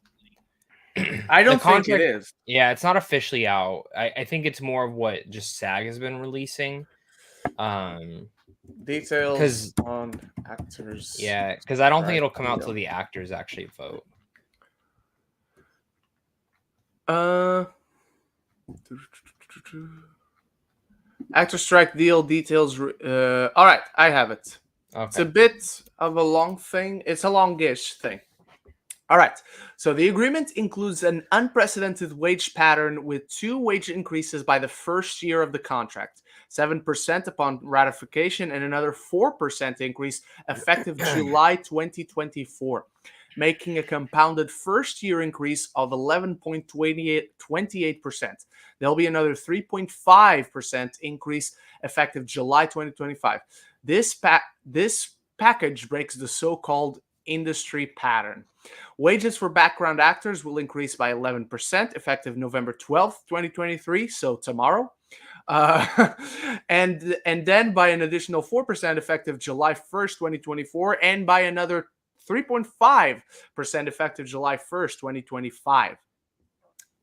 S1: I
S2: the
S1: don't think it
S2: contract.
S1: is.
S2: Yeah, it's not officially out. I think it's more of what just SAG has been releasing.
S1: Details
S2: Because
S1: on actors.
S2: yeah, because I don't think
S1: Strike
S2: it'll come out
S1: deal.
S2: till the actors actually vote.
S1: Actor strike deal details. All right, I have it.
S2: Okay.
S1: It's a bit of a long thing. It's a longish thing. All right. So the agreement includes an unprecedented wage pattern with 2 wage increases by the first year of the contract, 7% upon ratification, and another 4% increase effective July 2024, making a compounded first year increase of 11.28%. There'll be another 3.5% increase effective July 2025. This package breaks the so-called industry pattern. Wages for background actors will increase by 11% effective November 12th, 2023, so tomorrow. And then by an additional 4% effective July 1st, 2024, and by another 3.5% effective July 1st, 2025.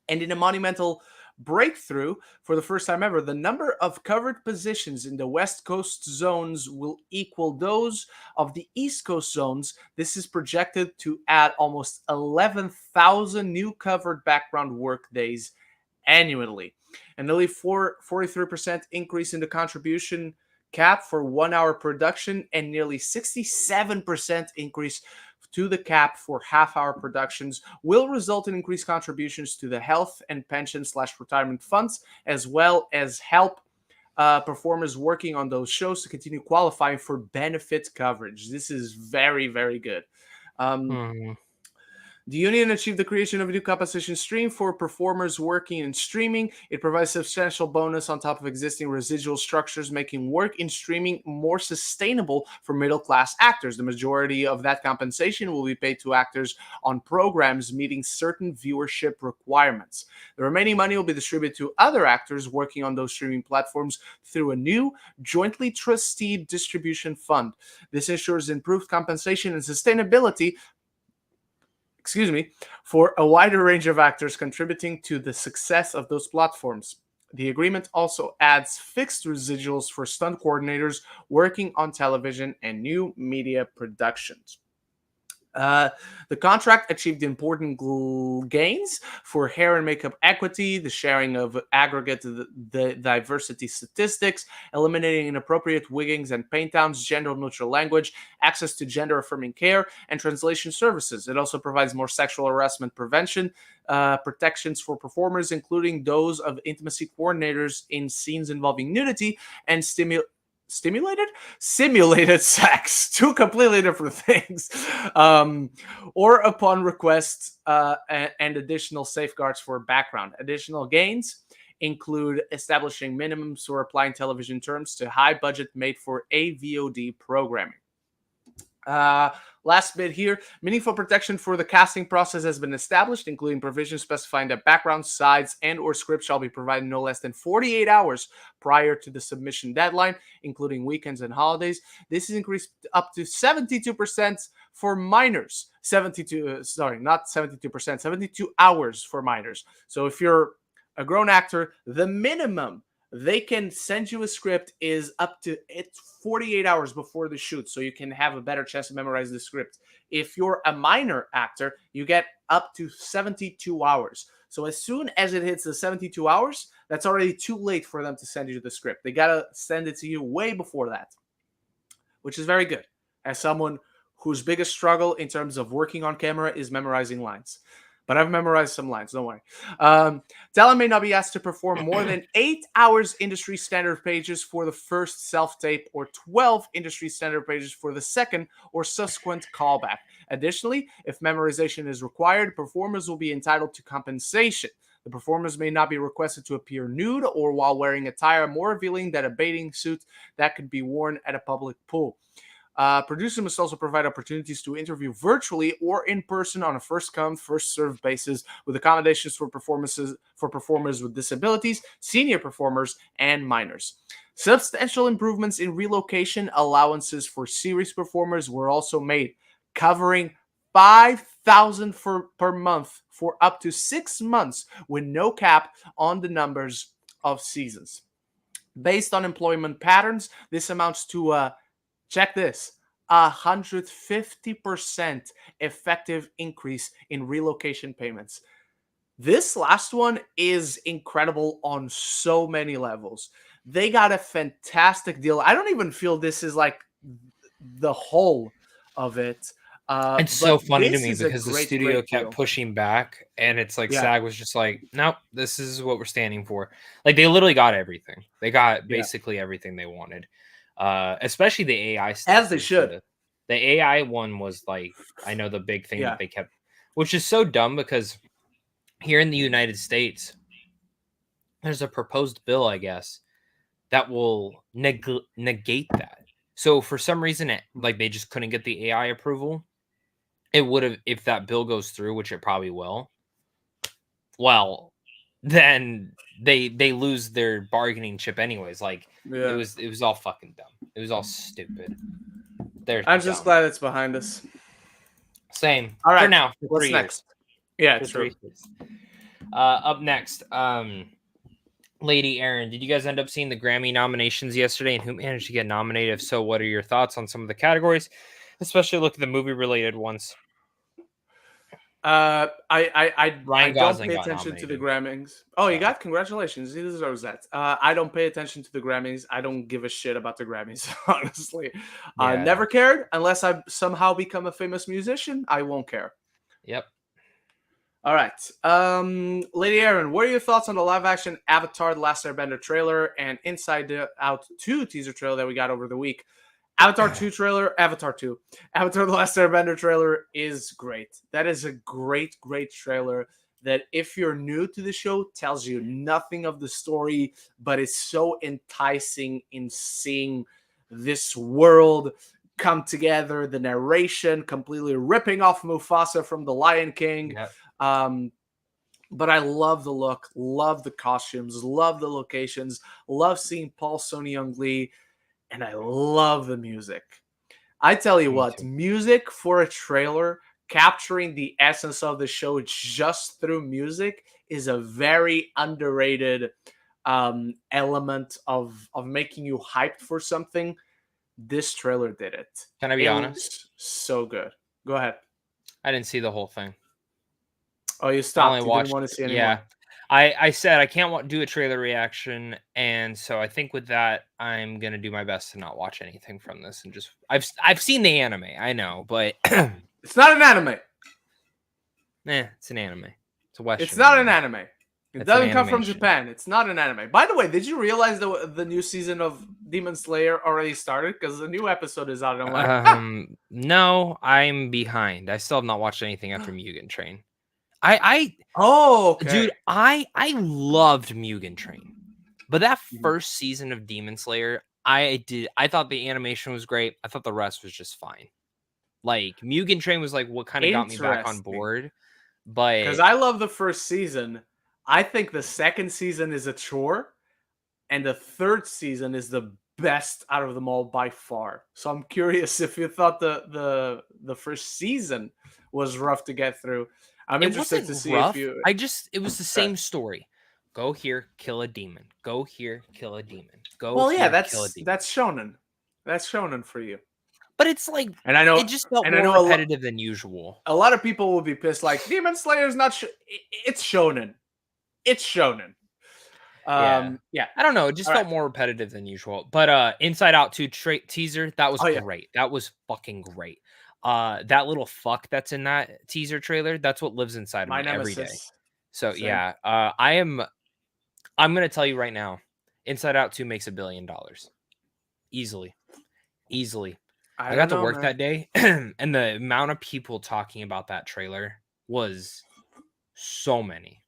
S1: And in a monumental breakthrough, for the first time ever, the number of covered positions in the West Coast zones will equal those of the East Coast zones. This is projected to add almost 11,000 new covered background work days annually. And nearly 43% increase in the contribution cap for 1 hour production, and nearly 67% increase to the cap for half-hour productions will result in increased contributions to the health and pension/retirement funds, as well as help performers working on those shows to continue qualifying for benefit coverage. This is very, very good. The union achieved the creation of a new compensation stream for performers working in streaming. It provides substantial bonus on top of existing residual structures, making work in streaming more sustainable for middle-class actors. The majority of that compensation will be paid to actors on programs meeting certain viewership requirements. The remaining money will be distributed to other actors working on those streaming platforms through a new jointly trusteed distribution fund. This ensures improved compensation and sustainability for a wider range of actors contributing to the success of those platforms. The agreement also adds fixed residuals for stunt coordinators working on television and new media productions. The contract achieved important gains for hair and makeup equity, the sharing of aggregate the diversity statistics, eliminating inappropriate wiggings and paint downs, gender neutral language, access to gender affirming care, and translation services. It also provides more sexual harassment prevention protections for performers, including those of intimacy coordinators in scenes involving nudity and simulated sex, two completely different things, or upon request, and additional safeguards for background. Additional gains include establishing minimums for applying television terms to high budget made for AVOD programming. Last bit here, meaningful protection for the casting process has been established, including provisions specifying that background, sides, and or script shall be provided no less than 48 hours prior to the submission deadline, including weekends and holidays. This is increased up to 72% for minors. 72 hours for minors. So if you're a grown actor, the minimum they can send you a script is up to 48 hours before the shoot, so you can have a better chance to memorize the script. If you're a minor actor, you get up to 72 hours. So as soon as it hits the 72 hours, that's already too late for them to send you the script. They got to send it to you way before that, which is very good. As someone whose biggest struggle in terms of working on camera is memorizing lines. But I've memorized some lines, don't worry. Talent may not be asked to perform more than 8 hours industry standard pages for the first self-tape or 12 industry standard pages for the second or subsequent callback. Additionally, if memorization is required, performers will be entitled to compensation. The performers may not be requested to appear nude or while wearing attire more revealing than a bathing suit that could be worn at a public pool. Producers must also provide opportunities to interview virtually or in person on a first-come, first-served basis, with accommodations for performers with disabilities, senior performers, and minors. Substantial improvements in relocation allowances for series performers were also made, covering $5,000 per month for up to 6 months, with no cap on the numbers of seasons. Based on employment patterns, this amounts to check this, 150% effective increase in relocation payments. This last one is incredible on so many levels. They got a fantastic deal. I don't even feel this is like the whole of it.
S2: It's so funny to
S1: this
S2: me
S1: is a
S2: because the
S1: great,
S2: studio
S1: great
S2: kept
S1: deal.
S2: pushing back, and it's like
S1: Yeah.
S2: SAG was just like, nope, this is what we're standing for. Like they literally got everything. They got basically everything they wanted. Especially the AI stuff.
S1: As they should.
S2: The AI one was like, I know the big thing
S1: Yeah.
S2: that they kept, which is so dumb because here in the United States, there's a proposed bill, I guess, that will negate that. So for some reason, like they just couldn't get the AI approval. It would have, if that bill goes through, which it probably will. Well, then they lose their bargaining chip anyways. Like
S1: Yeah.
S2: it was all fucking dumb. It was all stupid.
S1: I'm just glad it's behind us.
S2: Same.
S1: All right.
S2: For now. For
S1: What's
S2: 3
S1: next?
S2: years.
S1: Yeah,
S2: For
S1: true.
S2: 3 years. Up next, Lady Aaron, did you guys end up seeing the Grammy nominations yesterday, and who managed to get nominated? If so, what are your thoughts on some of the categories, especially look at the movie related ones?
S1: I
S2: Ryan
S1: don't
S2: Gosling
S1: pay
S2: got
S1: attention to the
S2: nominated.
S1: Grammys. Oh, you got congratulations. He deserves that. I don't pay attention to the Grammys. I don't give a shit about the Grammys, honestly.
S2: Yeah,
S1: Never cared unless I somehow become a famous musician. I won't care.
S2: Yep.
S1: All right. Lady Aaron, what are your thoughts on the live action Avatar The Last Airbender trailer and Inside Out 2 teaser trailer that we got over the week? Avatar 2 trailer, Avatar 2. Avatar The Last Airbender trailer is great. That is a great, great trailer that if you're new to the show, tells you nothing of the story, but it's so enticing in seeing this world come together, the narration completely ripping off Mufasa from The Lion King.
S2: Yep.
S1: But I love the look, love the costumes, love the locations, love seeing Paul Sony Young Lee, and I love the music. I tell you what, music for a trailer, capturing the essence of the show just through music is a very underrated element of making you hyped for something. This trailer did it.
S2: Can I be honest?
S1: So good. Go ahead.
S2: I didn't see the whole thing.
S1: Oh, you
S2: I
S1: stopped.
S2: only
S1: You didn't
S2: watched.
S1: want to see
S2: Yeah,
S1: anymore.
S2: I said I can't do a trailer reaction, and so I think with that, I'm gonna do my best to not watch anything from this, and just I've seen the anime, I know, but
S1: It's not an anime.
S2: it's an anime. It's a Western.
S1: It's not an anime. It
S2: It's an
S1: doesn't come from
S2: animation.
S1: Japan. It's not an anime. By the way, did you realize the new season of Demon Slayer already started? Because the new episode is out, and I'm like,
S2: No, I'm behind. I still have not watched anything after Mugen Train. I
S1: oh, okay.
S2: Dude, I loved Mugen Train. But that
S1: Mhm.
S2: first season of Demon Slayer, I thought the animation was great. I thought the rest was just fine. Like Mugen Train was like what kind of got me back on
S1: Interesting.
S2: board.
S1: Because
S2: But
S1: I love the first season. I think the second season is a chore, and the third season is the best out of them all by far. So I'm curious if you thought the first season was rough to get through. I'm
S2: it
S1: interested
S2: wasn't
S1: to see if
S2: rough.
S1: you.
S2: It was the same story. Go here, kill a demon. Go here, kill a demon. Go
S1: Well, yeah,
S2: here, kill a demon.
S1: that's shonen. That's shonen for you.
S2: But it's like
S1: And I know,
S2: it just felt
S1: and I
S2: more
S1: know
S2: repetitive than usual.
S1: a lot of people will be pissed. Like Demon Slayer is not. It's shonen. It's shonen. Yeah.
S2: I don't know. It just
S1: All
S2: felt
S1: right.
S2: more repetitive than usual. But Inside Out 2 teaser, that was
S1: Oh yeah.
S2: great. That was fucking great. That little fuck that's in that teaser trailer, that's what lives inside of
S1: My
S2: me every day.
S1: nemesis.
S2: So
S1: Same.
S2: yeah, I'm gonna tell you right now, Inside Out 2 makes $1 billion. Easily. I got to work that day, and the amount of people talking about that trailer was so many.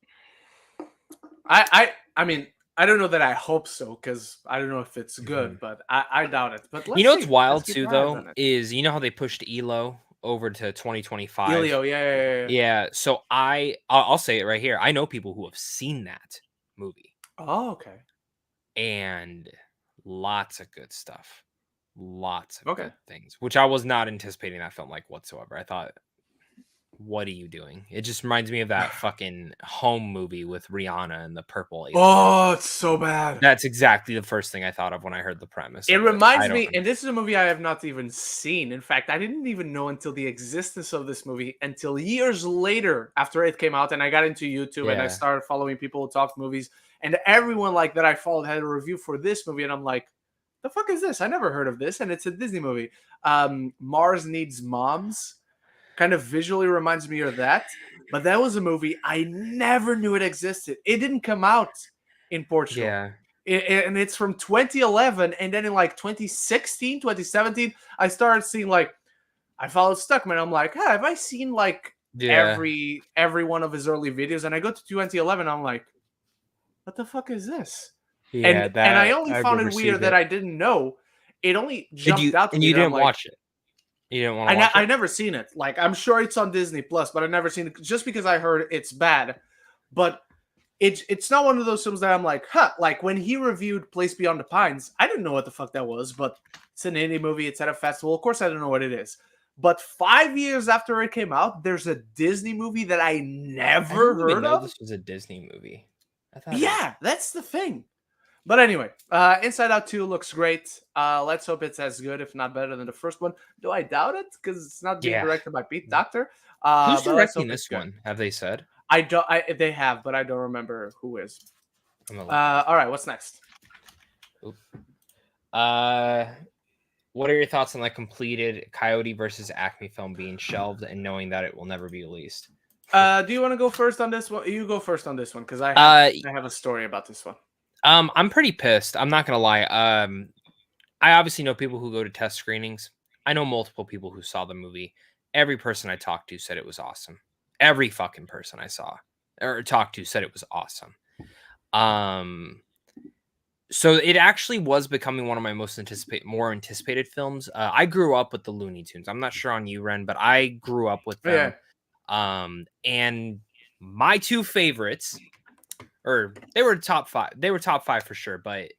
S1: I mean, I don't know that I hope so, because I don't know if it's good, but I doubt it. But let's
S2: You know
S1: see.
S2: what's wild
S1: Let's keep
S2: too,
S1: our eyes
S2: though,
S1: on it.
S2: is you know how they pushed Elo over to 2025.
S1: Elio, yeah.
S2: Yeah, so I'll say it right here. I know people who have seen that movie,
S1: Oh, okay.
S2: and lots of good stuff, lots of
S1: Okay.
S2: good things, which I was not anticipating that film like whatsoever. I thought, what are you doing? It just reminds me of that fucking Home movie with Rihanna and the purple alien.
S1: Oh, it's so bad.
S2: That's exactly the first thing I thought of when I heard the premise.
S1: It
S2: of
S1: reminds
S2: I
S1: me,
S2: don't
S1: and this is a movie I have not even seen. In fact, I didn't even know until the existence of this movie until years later after it came out, and I got into YouTube and I
S2: Yeah.
S1: started following people who talk movies, and everyone like that I followed had a review for this movie, and I'm like, the fuck is this? I never heard of this, and it's a Disney movie. Mars Needs Moms. Kind of visually reminds me of that, but that was a movie I never knew it existed. It didn't come out in Portugal.
S2: Yeah.
S1: And it's from 2011, and then in like 2016, 2017, I started seeing like I followed Stuckman. I'm like, hey, have I seen like every one of his early videos? And I go to 2011, I'm like, what the fuck is this?
S2: Yeah,
S1: And I only found it weird that I didn't know. It only jumped out to
S2: and
S1: me.
S2: you
S1: that I'm
S2: didn't
S1: like,
S2: watch it. You didn't want to watch it?
S1: I never seen it. Like, I'm sure it's on Disney Plus, but I've never seen it just because I heard it's bad. But it's not one of those films that I'm like, huh. Like when he reviewed Place Beyond the Pines, I didn't know what the fuck that was, but it's an indie movie. It's at a festival. Of course, I don't know what it is. But 5 years after it came out, there's a Disney movie that I never heard of.
S2: This was a Disney movie.
S1: Yeah, that's the thing. But anyway, Inside Out 2 looks great. Let's hope it's as good, if not better than the first one. Do I doubt it? Because it's not being directed by Pete Docter.
S2: Who's directing this one? Have they said?
S1: They have, but I don't remember who is. All right, what's next?
S2: What are your thoughts on the completed Coyote versus Acme film being shelved and knowing that it will never be released?
S1: Do you want to go first on this one? You go first on this one, because I have a story about this one.
S2: I'm pretty pissed. I'm not gonna lie. I obviously know people who go to test screenings. I know multiple people who saw the movie. Every person I talked to said it was awesome. Every fucking person I saw or talked to said it was awesome. So it actually was becoming one of my more anticipated films. I grew up with the Looney Tunes. I'm not sure on you, Ren, but I grew up with them.
S1: Yeah.
S2: And my two favorites, or they were top 5. They were top 5 for sure, but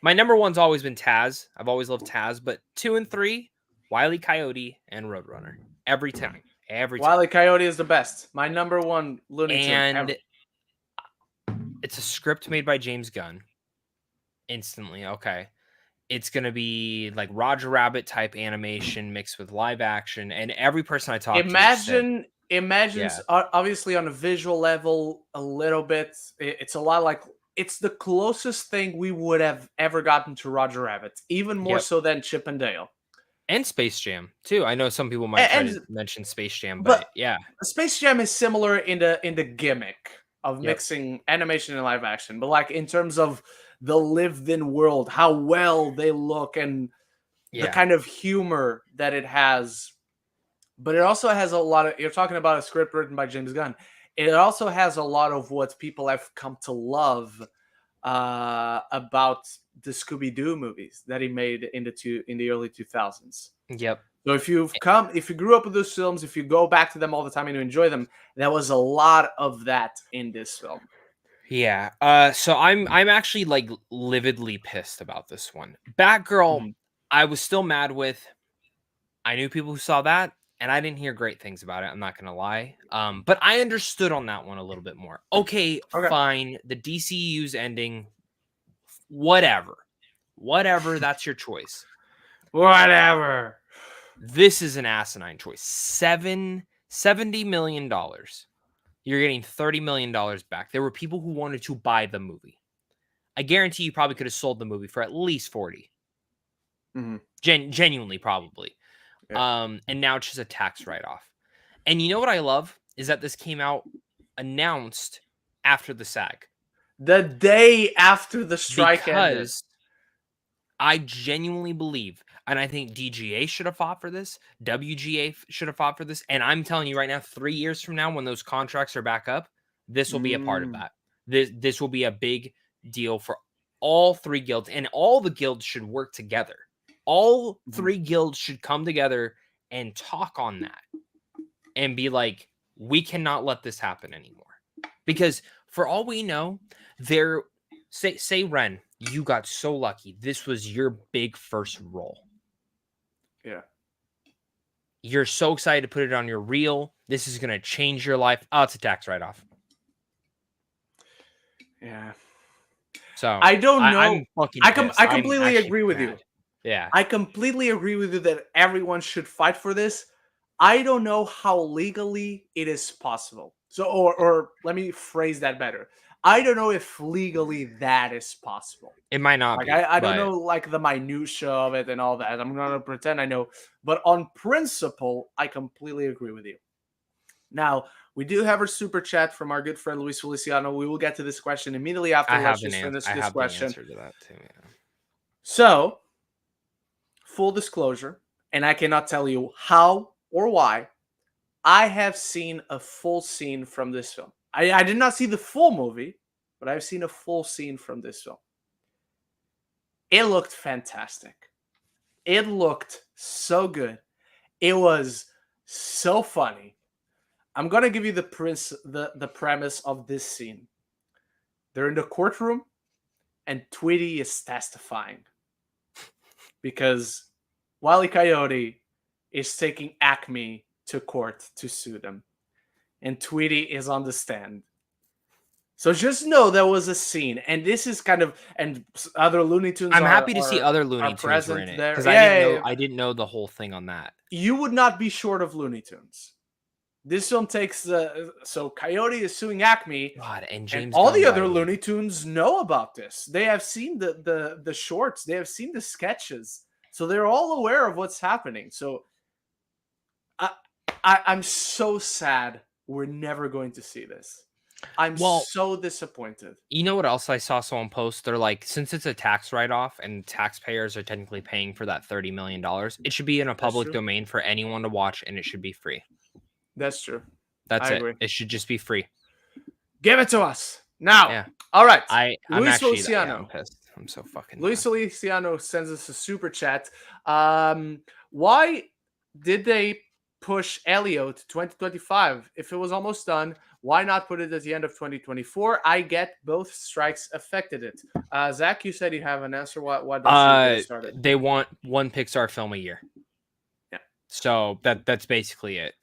S2: my number one's always been Taz. I've always loved Taz, but 2 and 3, Wile E. Coyote and Roadrunner. Every time.
S1: Wile E. Coyote is the best. My number one Looney Tune
S2: and
S1: ever.
S2: It's a script made by James Gunn. Instantly, okay. It's going to be like Roger Rabbit type animation mixed with live action. And every person I talked to said,
S1: Imagines obviously on a visual level a little bit. It's a lot like it's the closest thing we would have ever gotten to Roger Rabbit, even more
S2: yep.
S1: so than Chip and Dale.
S2: And Space Jam too. I know some people might try to mention Space Jam, but yeah.
S1: Space Jam is similar in the gimmick of mixing animation and live action, but like in terms of the lived-in world, how well they look, and the kind of humor that it has. But it also has a lot of. You're talking about a script written by James Gunn. It also has a lot of what people have come to love about the Scooby-Doo movies that he made in the early 2000s.
S2: Yep.
S1: So if you grew up with those films, if you go back to them all the time and you enjoy them, there was a lot of that in this film.
S2: Yeah. So I'm actually like lividly pissed about this one. Batgirl, I was still mad with. I knew people who saw that, and I didn't hear great things about it. I'm not gonna lie. But I understood on that one a little bit more. Okay, fine. The DCU's ending. Whatever. That's your choice.
S1: Whatever.
S2: This is an asinine choice. $70 million. You're getting $30 million back. There were people who wanted to buy the movie. I guarantee you probably could have sold the movie for at least 40. Genuinely, probably. Yeah. And now it's just a tax write-off. And you know what I love is that this came out announced after the SAG.
S1: The day after the strike ended.
S2: Because I genuinely believe, and I think DGA should have fought for this, WGA should have fought for this, and I'm telling you right now, 3 years from now, when those contracts are back up, this will be a part of that. This will be a big deal for all three guilds, and all the guilds should work together. All three guilds should come together and talk on that and be like, we cannot let this happen anymore. Because for all we know, say Ren, you got so lucky. This was your big first role.
S1: Yeah.
S2: You're so excited to put it on your reel. This is going to change your life. Oh, it's a tax write-off.
S1: Yeah.
S2: So
S1: I don't know. I completely
S2: I'm
S1: agree with
S2: mad.
S1: you.
S2: Yeah.
S1: I completely agree with you that everyone should fight for this. I don't know how legally it is possible. So, or let me phrase that better. I don't know if legally that is possible.
S2: It might not be.
S1: I don't know like the minutia of it and all that. I'm not gonna pretend I know, but on principle, I completely agree with you. Now, we do have our super chat from our good friend Luis Feliciano. We will get to this question immediately after. Let's just finish this question.
S2: The answer to that too, yeah.
S1: So, full disclosure, and I cannot tell you how or why, I have seen a full scene from this film. I did not see the full movie, but I've seen a full scene from this film. It looked fantastic. It looked so good. It was so funny. I'm going to give you the premise of this scene. They're in the courtroom, and Tweety is testifying. Because Wile E. Coyote is taking Acme to court to sue them. And Tweety is on the stand. So just know there was a scene, and this is kind of, and other Looney Tunes.
S2: I'm happy to see other Looney Tunes were in it, because I didn't know the whole thing on that.
S1: You would not be short of Looney Tunes. This film takes so Coyote is suing Acme.
S2: God, and
S1: all the other Looney Tunes know about this. They have seen the shorts. They have seen the sketches, so they're all aware of what's happening. So I'm so sad we're never going to see this. I'm so disappointed.
S2: You know what else I saw someone post? They're like, since it's a tax write-off and taxpayers are technically paying for that $30 million, it should be in a public domain for anyone to watch, and it should be free.
S1: That's true.
S2: That's it. It should just be free.
S1: Give it to us now. Yeah. All right.
S2: Luis Feliciano. I'm pissed. I'm so fucking
S1: Luis Feliciano sends us a super chat. Why did they push Elio to 2025? If it was almost done, why not put it at the end of 2024? I get both strikes affected it. Zach, you said you have an answer. Why don't started?
S2: They want one Pixar film a year.
S1: Yeah.
S2: So that's basically it.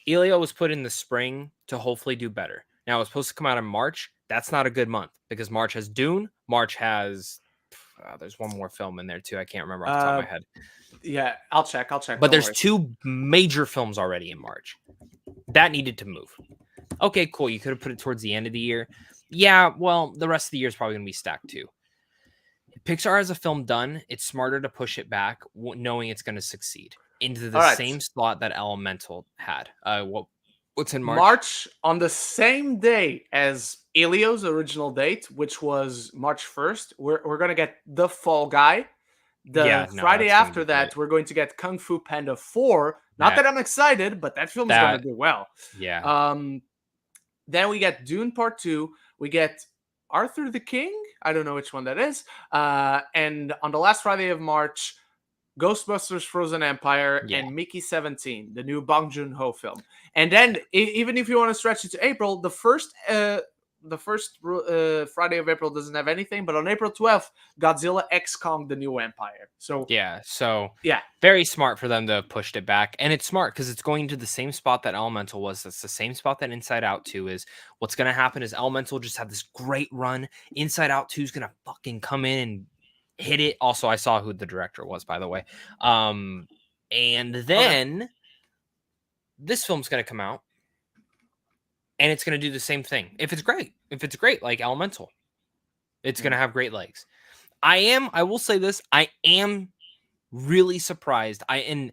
S2: Elio was put in the spring to hopefully do better. Now it's supposed to come out in March. That's not a good month because March has Dune. March has there's one more film in there too. I can't remember off the top of my head.
S1: Yeah, I'll check.
S2: But there's 2 major films already in March. That needed to move. Okay, cool. You could have put it towards the end of the year. Yeah, well, the rest of the year is probably going to be stacked too. If Pixar has a film done, it's smarter to push it back, knowing it's going to succeed into the same slot that Elemental had. What's in March?
S1: March on the same day as Elio's original date, which was March 1st. We're going to get The Fall Guy. Friday after that, we're going to get Kung Fu Panda 4. Not that I'm excited, but that film is going to do well.
S2: Yeah.
S1: Then we get Dune Part 2. We get Arthur the King. I don't know which one that is. And on the last Friday of March, Ghostbusters Frozen Empire and Mickey 17, the new Bong Joon-ho film. And then, even if you want to stretch it to April, the first Friday of April doesn't have anything, but on April 12th, Godzilla X Kong: The New Empire. So
S2: very smart for them to have pushed it back, and it's smart because it's going to the same spot that Elemental was. That's the same spot that Inside Out 2 is. What's going to happen is Elemental just had this great run. Inside Out 2 is going to fucking come in and hit it. Also, I saw who the director was, by the way. And then this film's going to come out. And it's going to do the same thing. If it's great, like Elemental, it's going to have great legs. I will say this. I am really surprised. I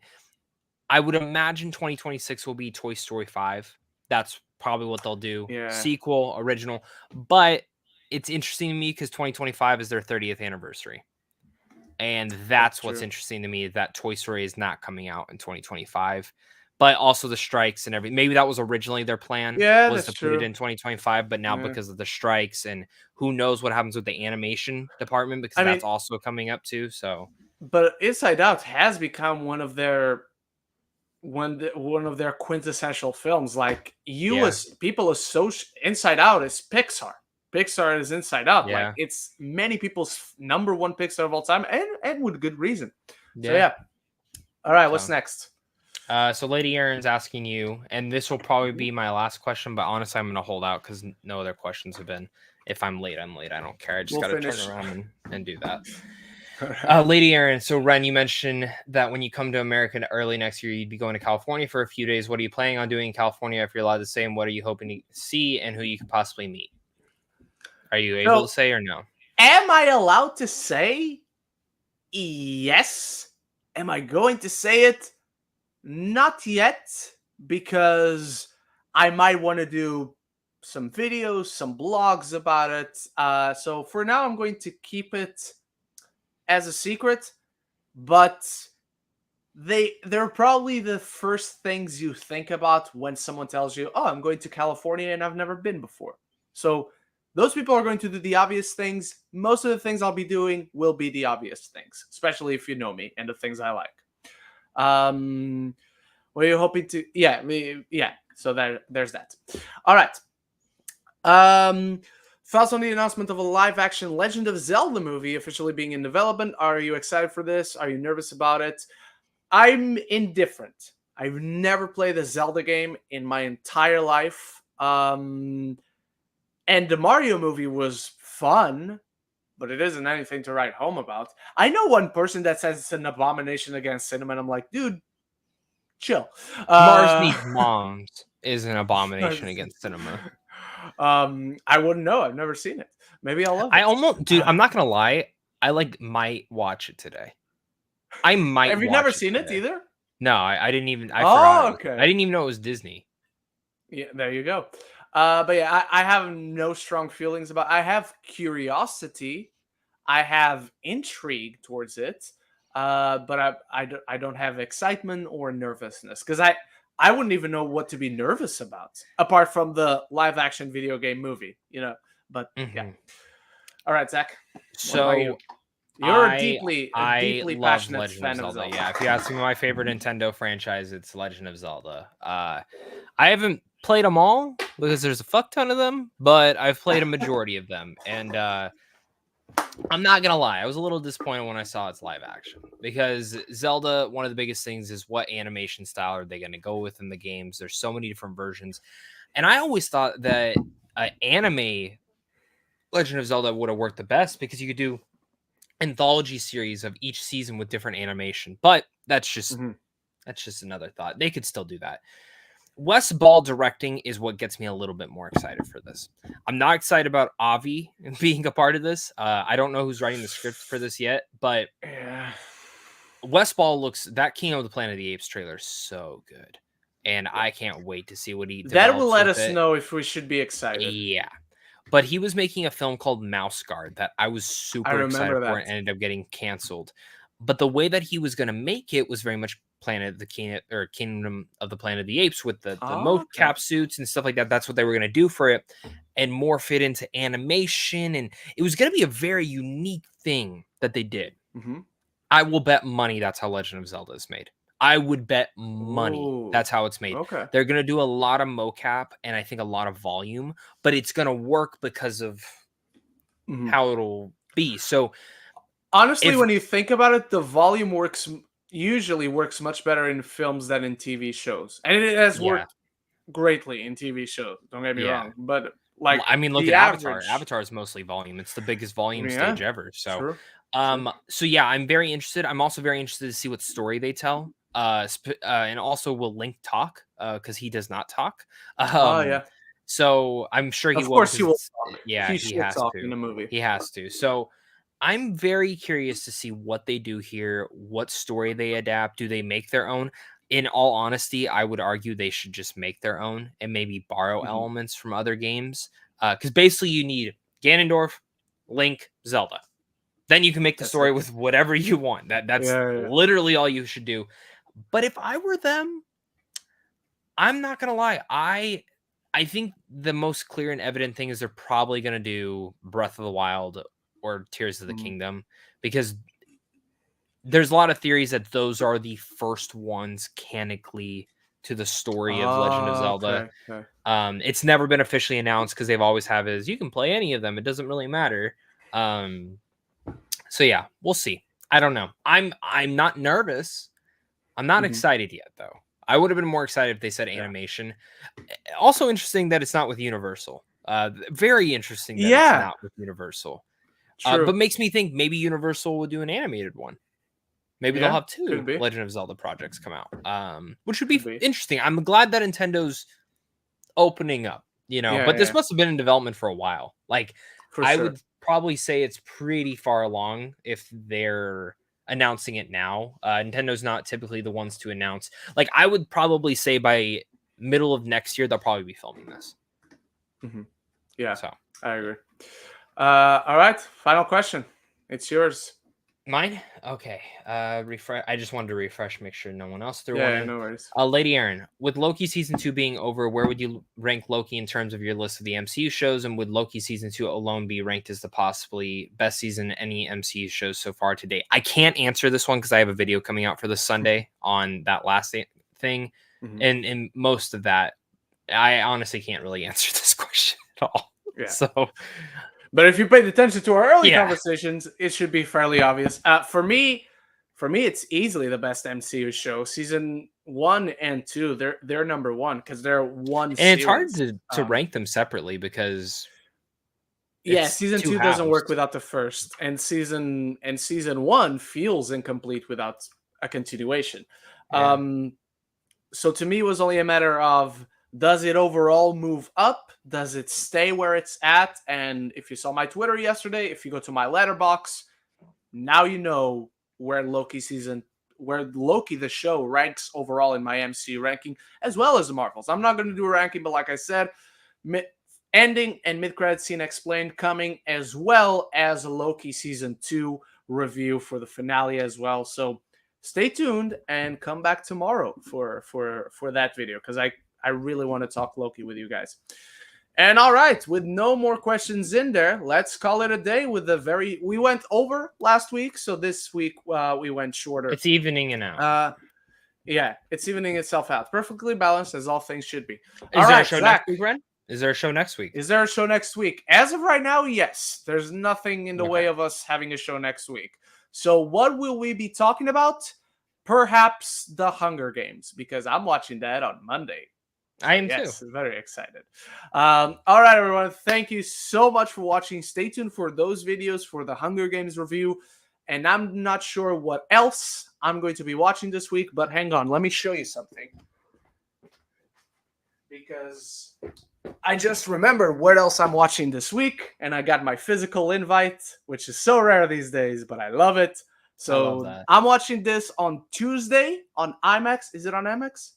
S2: would imagine 2026 will be Toy Story 5. That's probably what they'll do.
S1: Yeah.
S2: Sequel, original. But it's interesting to me because 2025 is their 30th anniversary. And that's what's interesting to me, that Toy Story is not coming out in 2025. But also the strikes and everything. Maybe that was originally their plan. Was to put it in 2025. But now because of the strikes and who knows what happens with the animation department, because that's also coming up too. So,
S1: but Inside Out has become one of their quintessential films. Like people associate Inside Out is Pixar. Pixar is Inside Out.
S2: Yeah.
S1: Like it's many people's number one Pixar of all time, and with good reason. So all right, what's next?
S2: So Lady Aaron's asking you, and this will probably be my last question, but honestly, I'm going to hold out because no other questions have been. If I'm late, I'm late. I don't care. I just got to turn around and do that. Lady Aaron, so Ren, you mentioned that when you come to America early next year, you'd be going to California for a few days. What are you planning on doing in California if you're allowed to say, and what are you hoping to see and who you could possibly meet? Are you able to say or no?
S1: Am I allowed to say? Yes. Am I going to say it? Not yet, because I might want to do some videos, some blogs about it. So for now, I'm going to keep it as a secret, but they're probably the first things you think about when someone tells you, oh, I'm going to California and I've never been before. So those people are going to do the obvious things. Most of the things I'll be doing will be the obvious things, especially if you know me and the things I like. What are you hoping to? So there's that. All right. Thoughts on the announcement of a live-action Legend of Zelda movie officially being in development? Are you excited for this? Are you nervous about it? I'm indifferent. I've never played a Zelda game in my entire life. And the Mario movie was fun, but it isn't anything to write home about. I know one person that says it's an abomination against cinema, and I'm like, dude, chill.
S2: Mars Needs Moms is an abomination against cinema.
S1: I wouldn't know. I've never seen it. Maybe I'll love it.
S2: Dude, I'm not gonna lie. I might watch it today. I might.
S1: Have you never seen it either?
S2: No, I didn't even. I forgot.
S1: Okay.
S2: I didn't even know it was Disney.
S1: Yeah, there you go. But yeah, I have no strong feelings about. I have curiosity. I have intrigue towards it. But I don't have excitement or nervousness because I wouldn't even know what to be nervous about apart from the live action video game movie, But yeah. All right, Zach.
S2: So
S1: you're a deeply passionate
S2: Legend
S1: fan of Zelda.
S2: Yeah, if you ask me my favorite Nintendo franchise, it's Legend of Zelda. I haven't played them all because there's a fuck ton of them, but I've played a majority of them, and I'm not gonna lie, I was a little disappointed when I saw its live action because Zelda, one of the biggest things is what animation style are they gonna go with in the games. There's so many different versions, and I always thought that anime Legend of Zelda would have worked the best because you could do anthology series of each season with different animation. But that's just another thought. They could still do that. Wes Ball directing is what gets me a little bit more excited for this. I'm not excited about Avi being a part of this. I don't know who's writing the script for this yet, but Wes Ball looks, that King of the Planet of the Apes trailer is so good. And I can't wait to see what he develops.
S1: That will let
S2: with
S1: us
S2: it.
S1: know if we should be excited.
S2: Yeah. But he was making a film called Mouse Guard that I was super excited for and ended up getting canceled. But the way that he was going to make it was very much Kingdom of the Planet of the Apes with the mocap suits and stuff like that. That's what they were going to do for it and morph it into animation. And it was going to be a very unique thing that they did. I will bet money that's how Legend of Zelda is made. I would bet money that's how it's made.
S1: Okay.
S2: They're going to do a lot of mocap and I think a lot of volume, but it's going to work because of how it'll be. So
S1: honestly, when you think about it, the volume usually works much better in films than in TV shows. And it has worked greatly in TV shows. Don't get me wrong. But like,
S2: I mean, look at Avatar. Avatar is mostly volume. It's the biggest volume stage ever. So,
S1: true.
S2: So yeah, I'm very interested. I'm also very interested to see what story they tell. And also will Link talk? Because he does not talk. So I'm sure he will.
S1: Of course he will talk.
S2: Yeah, he has to
S1: in the movie.
S2: He has to. So I'm very curious to see what they do here, what story they adapt. Do they make their own? In all honesty, I would argue they should just make their own and maybe borrow elements from other games. Because basically you need Ganondorf, Link, Zelda. Then you can make the story with whatever you want. That's literally all you should do. But if I were them, I'm not going to lie. I think the most clear and evident thing is they're probably going to do Breath of the Wild or Tears of the Kingdom, because there's a lot of theories that those are the first ones canonically to the story of Legend of Zelda. It's never been officially announced because they've always have is you can play any of them. It doesn't really matter. So yeah, we'll see. I don't know. I'm not nervous. I'm not excited yet though. I would have been more excited if they said animation. Also interesting that it's not with Universal. Very interesting that it's not with Universal. But makes me think maybe Universal will do an animated one. Maybe they'll have two Legend of Zelda projects come out, which would be interesting. I'm glad that Nintendo's opening up, but this must have been in development for a while. Like, I would probably say it's pretty far along if they're announcing it now. Nintendo's not typically the ones to announce. Like, I would probably say by middle of next year, they'll probably be filming this.
S1: Yeah, so I agree. All right, final question. It's yours.
S2: Mine? Okay. Refresh. I just wanted to refresh, make sure no one else threw one in.
S1: No worries.
S2: Lady Aaron, with Loki season 2 being over, where would you rank Loki in terms of your list of the MCU shows? And would Loki season 2 alone be ranked as the possibly best season any MCU shows so far to date? I can't answer this one because I have a video coming out for this Sunday on that last thing. And most of that, I honestly can't really answer this question at all.
S1: Yeah.
S2: So...
S1: But if you paid attention to our early conversations, it should be fairly obvious. For me, it's easily the best MCU show. Season 1 and 2, they're number one because they're one. And
S2: series. It's hard to rank them separately because
S1: season 2 doesn't work without the first, and season 1 feels incomplete without a continuation. Yeah. So to me, it was only a matter of, does it overall move up? Does it stay where it's at? And if you saw my Twitter yesterday, if you go to my Letterboxd, now you know where Loki the show ranks overall in my MCU ranking, as well as the Marvels. I'm not going to do a ranking, but like I said, ending and mid-credit scene explained coming, as well as a Loki season 2 review for the finale as well. So stay tuned and come back tomorrow for that video, because I really want to talk Loki with you guys. And all right, with no more questions in there, let's call it a day with we went over last week, so this week we went shorter.
S2: It's evening it out.
S1: It's evening itself out. Perfectly balanced, as all things should be.
S2: Is there a show next week, Ren? Is there a show next week?
S1: Is there a show next week? As of right now, yes. There's nothing in the way of us having a show next week. So what will we be talking about? Perhaps the Hunger Games, because I'm watching that on Monday.
S2: I am too.
S1: Very excited. All right, everyone. Thank you so much for watching. Stay tuned for those videos for the Hunger Games review. and I'm not sure what else I'm going to be watching this week, but hang on, let me show you something. Because I just remembered what else I'm watching this week, and I got my physical invite, which is so rare these days, but I love it. So I'm watching this on Tuesday on IMAX. Is it on IMAX?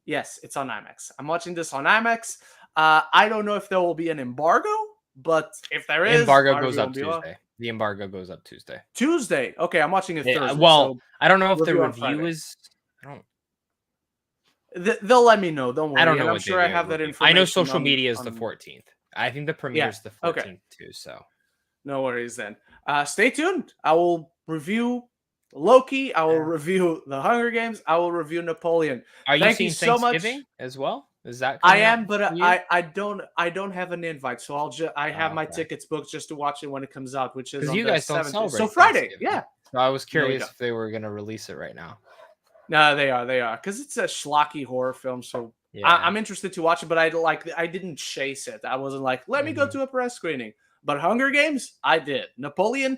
S1: Yes, it's on IMAX. I'm watching this on IMAX. I don't know if there will be an embargo, but if there is,
S2: embargo goes up Tuesday. The embargo goes up Tuesday.
S1: Tuesday. Okay, I'm watching it Thursday.
S2: Well,
S1: so
S2: I don't know if the review is. I don't.
S1: They'll let me know. Don't worry.
S2: I don't know.
S1: And I'm sure I have that information.
S2: I know social media is the 14th. I think the premiere is the 14th too. So
S1: no worries then. Stay tuned. I will review Loki. I will review The Hunger Games. I will review Napoleon.
S2: Are you seeing Thanksgiving as well? Is that
S1: I am, but I don't have an invite, so I have my tickets booked just to watch it when it comes out, which is on
S2: you guys don't celebrate.
S1: So Friday, yeah.
S2: So I was curious if they were gonna release it right now.
S1: No, they are, because it's a schlocky horror film. So I'm interested to watch it, but I didn't chase it. I wasn't like, let me go to a press screening. But Hunger Games, I did. Napoleon,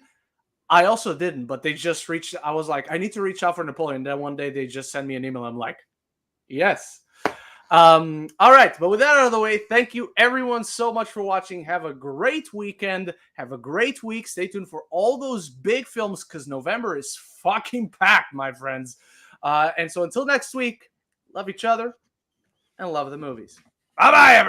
S1: I also didn't, but they just reached. I was like, I need to reach out for Napoleon. Then one day they just send me an email. I'm like, yes. All right, but with that out of the way, thank you everyone so much for watching. Have a great weekend. Have a great week. Stay tuned for all those big films because November is fucking packed, my friends. And so until next week, love each other and love the movies. Bye-bye, everyone.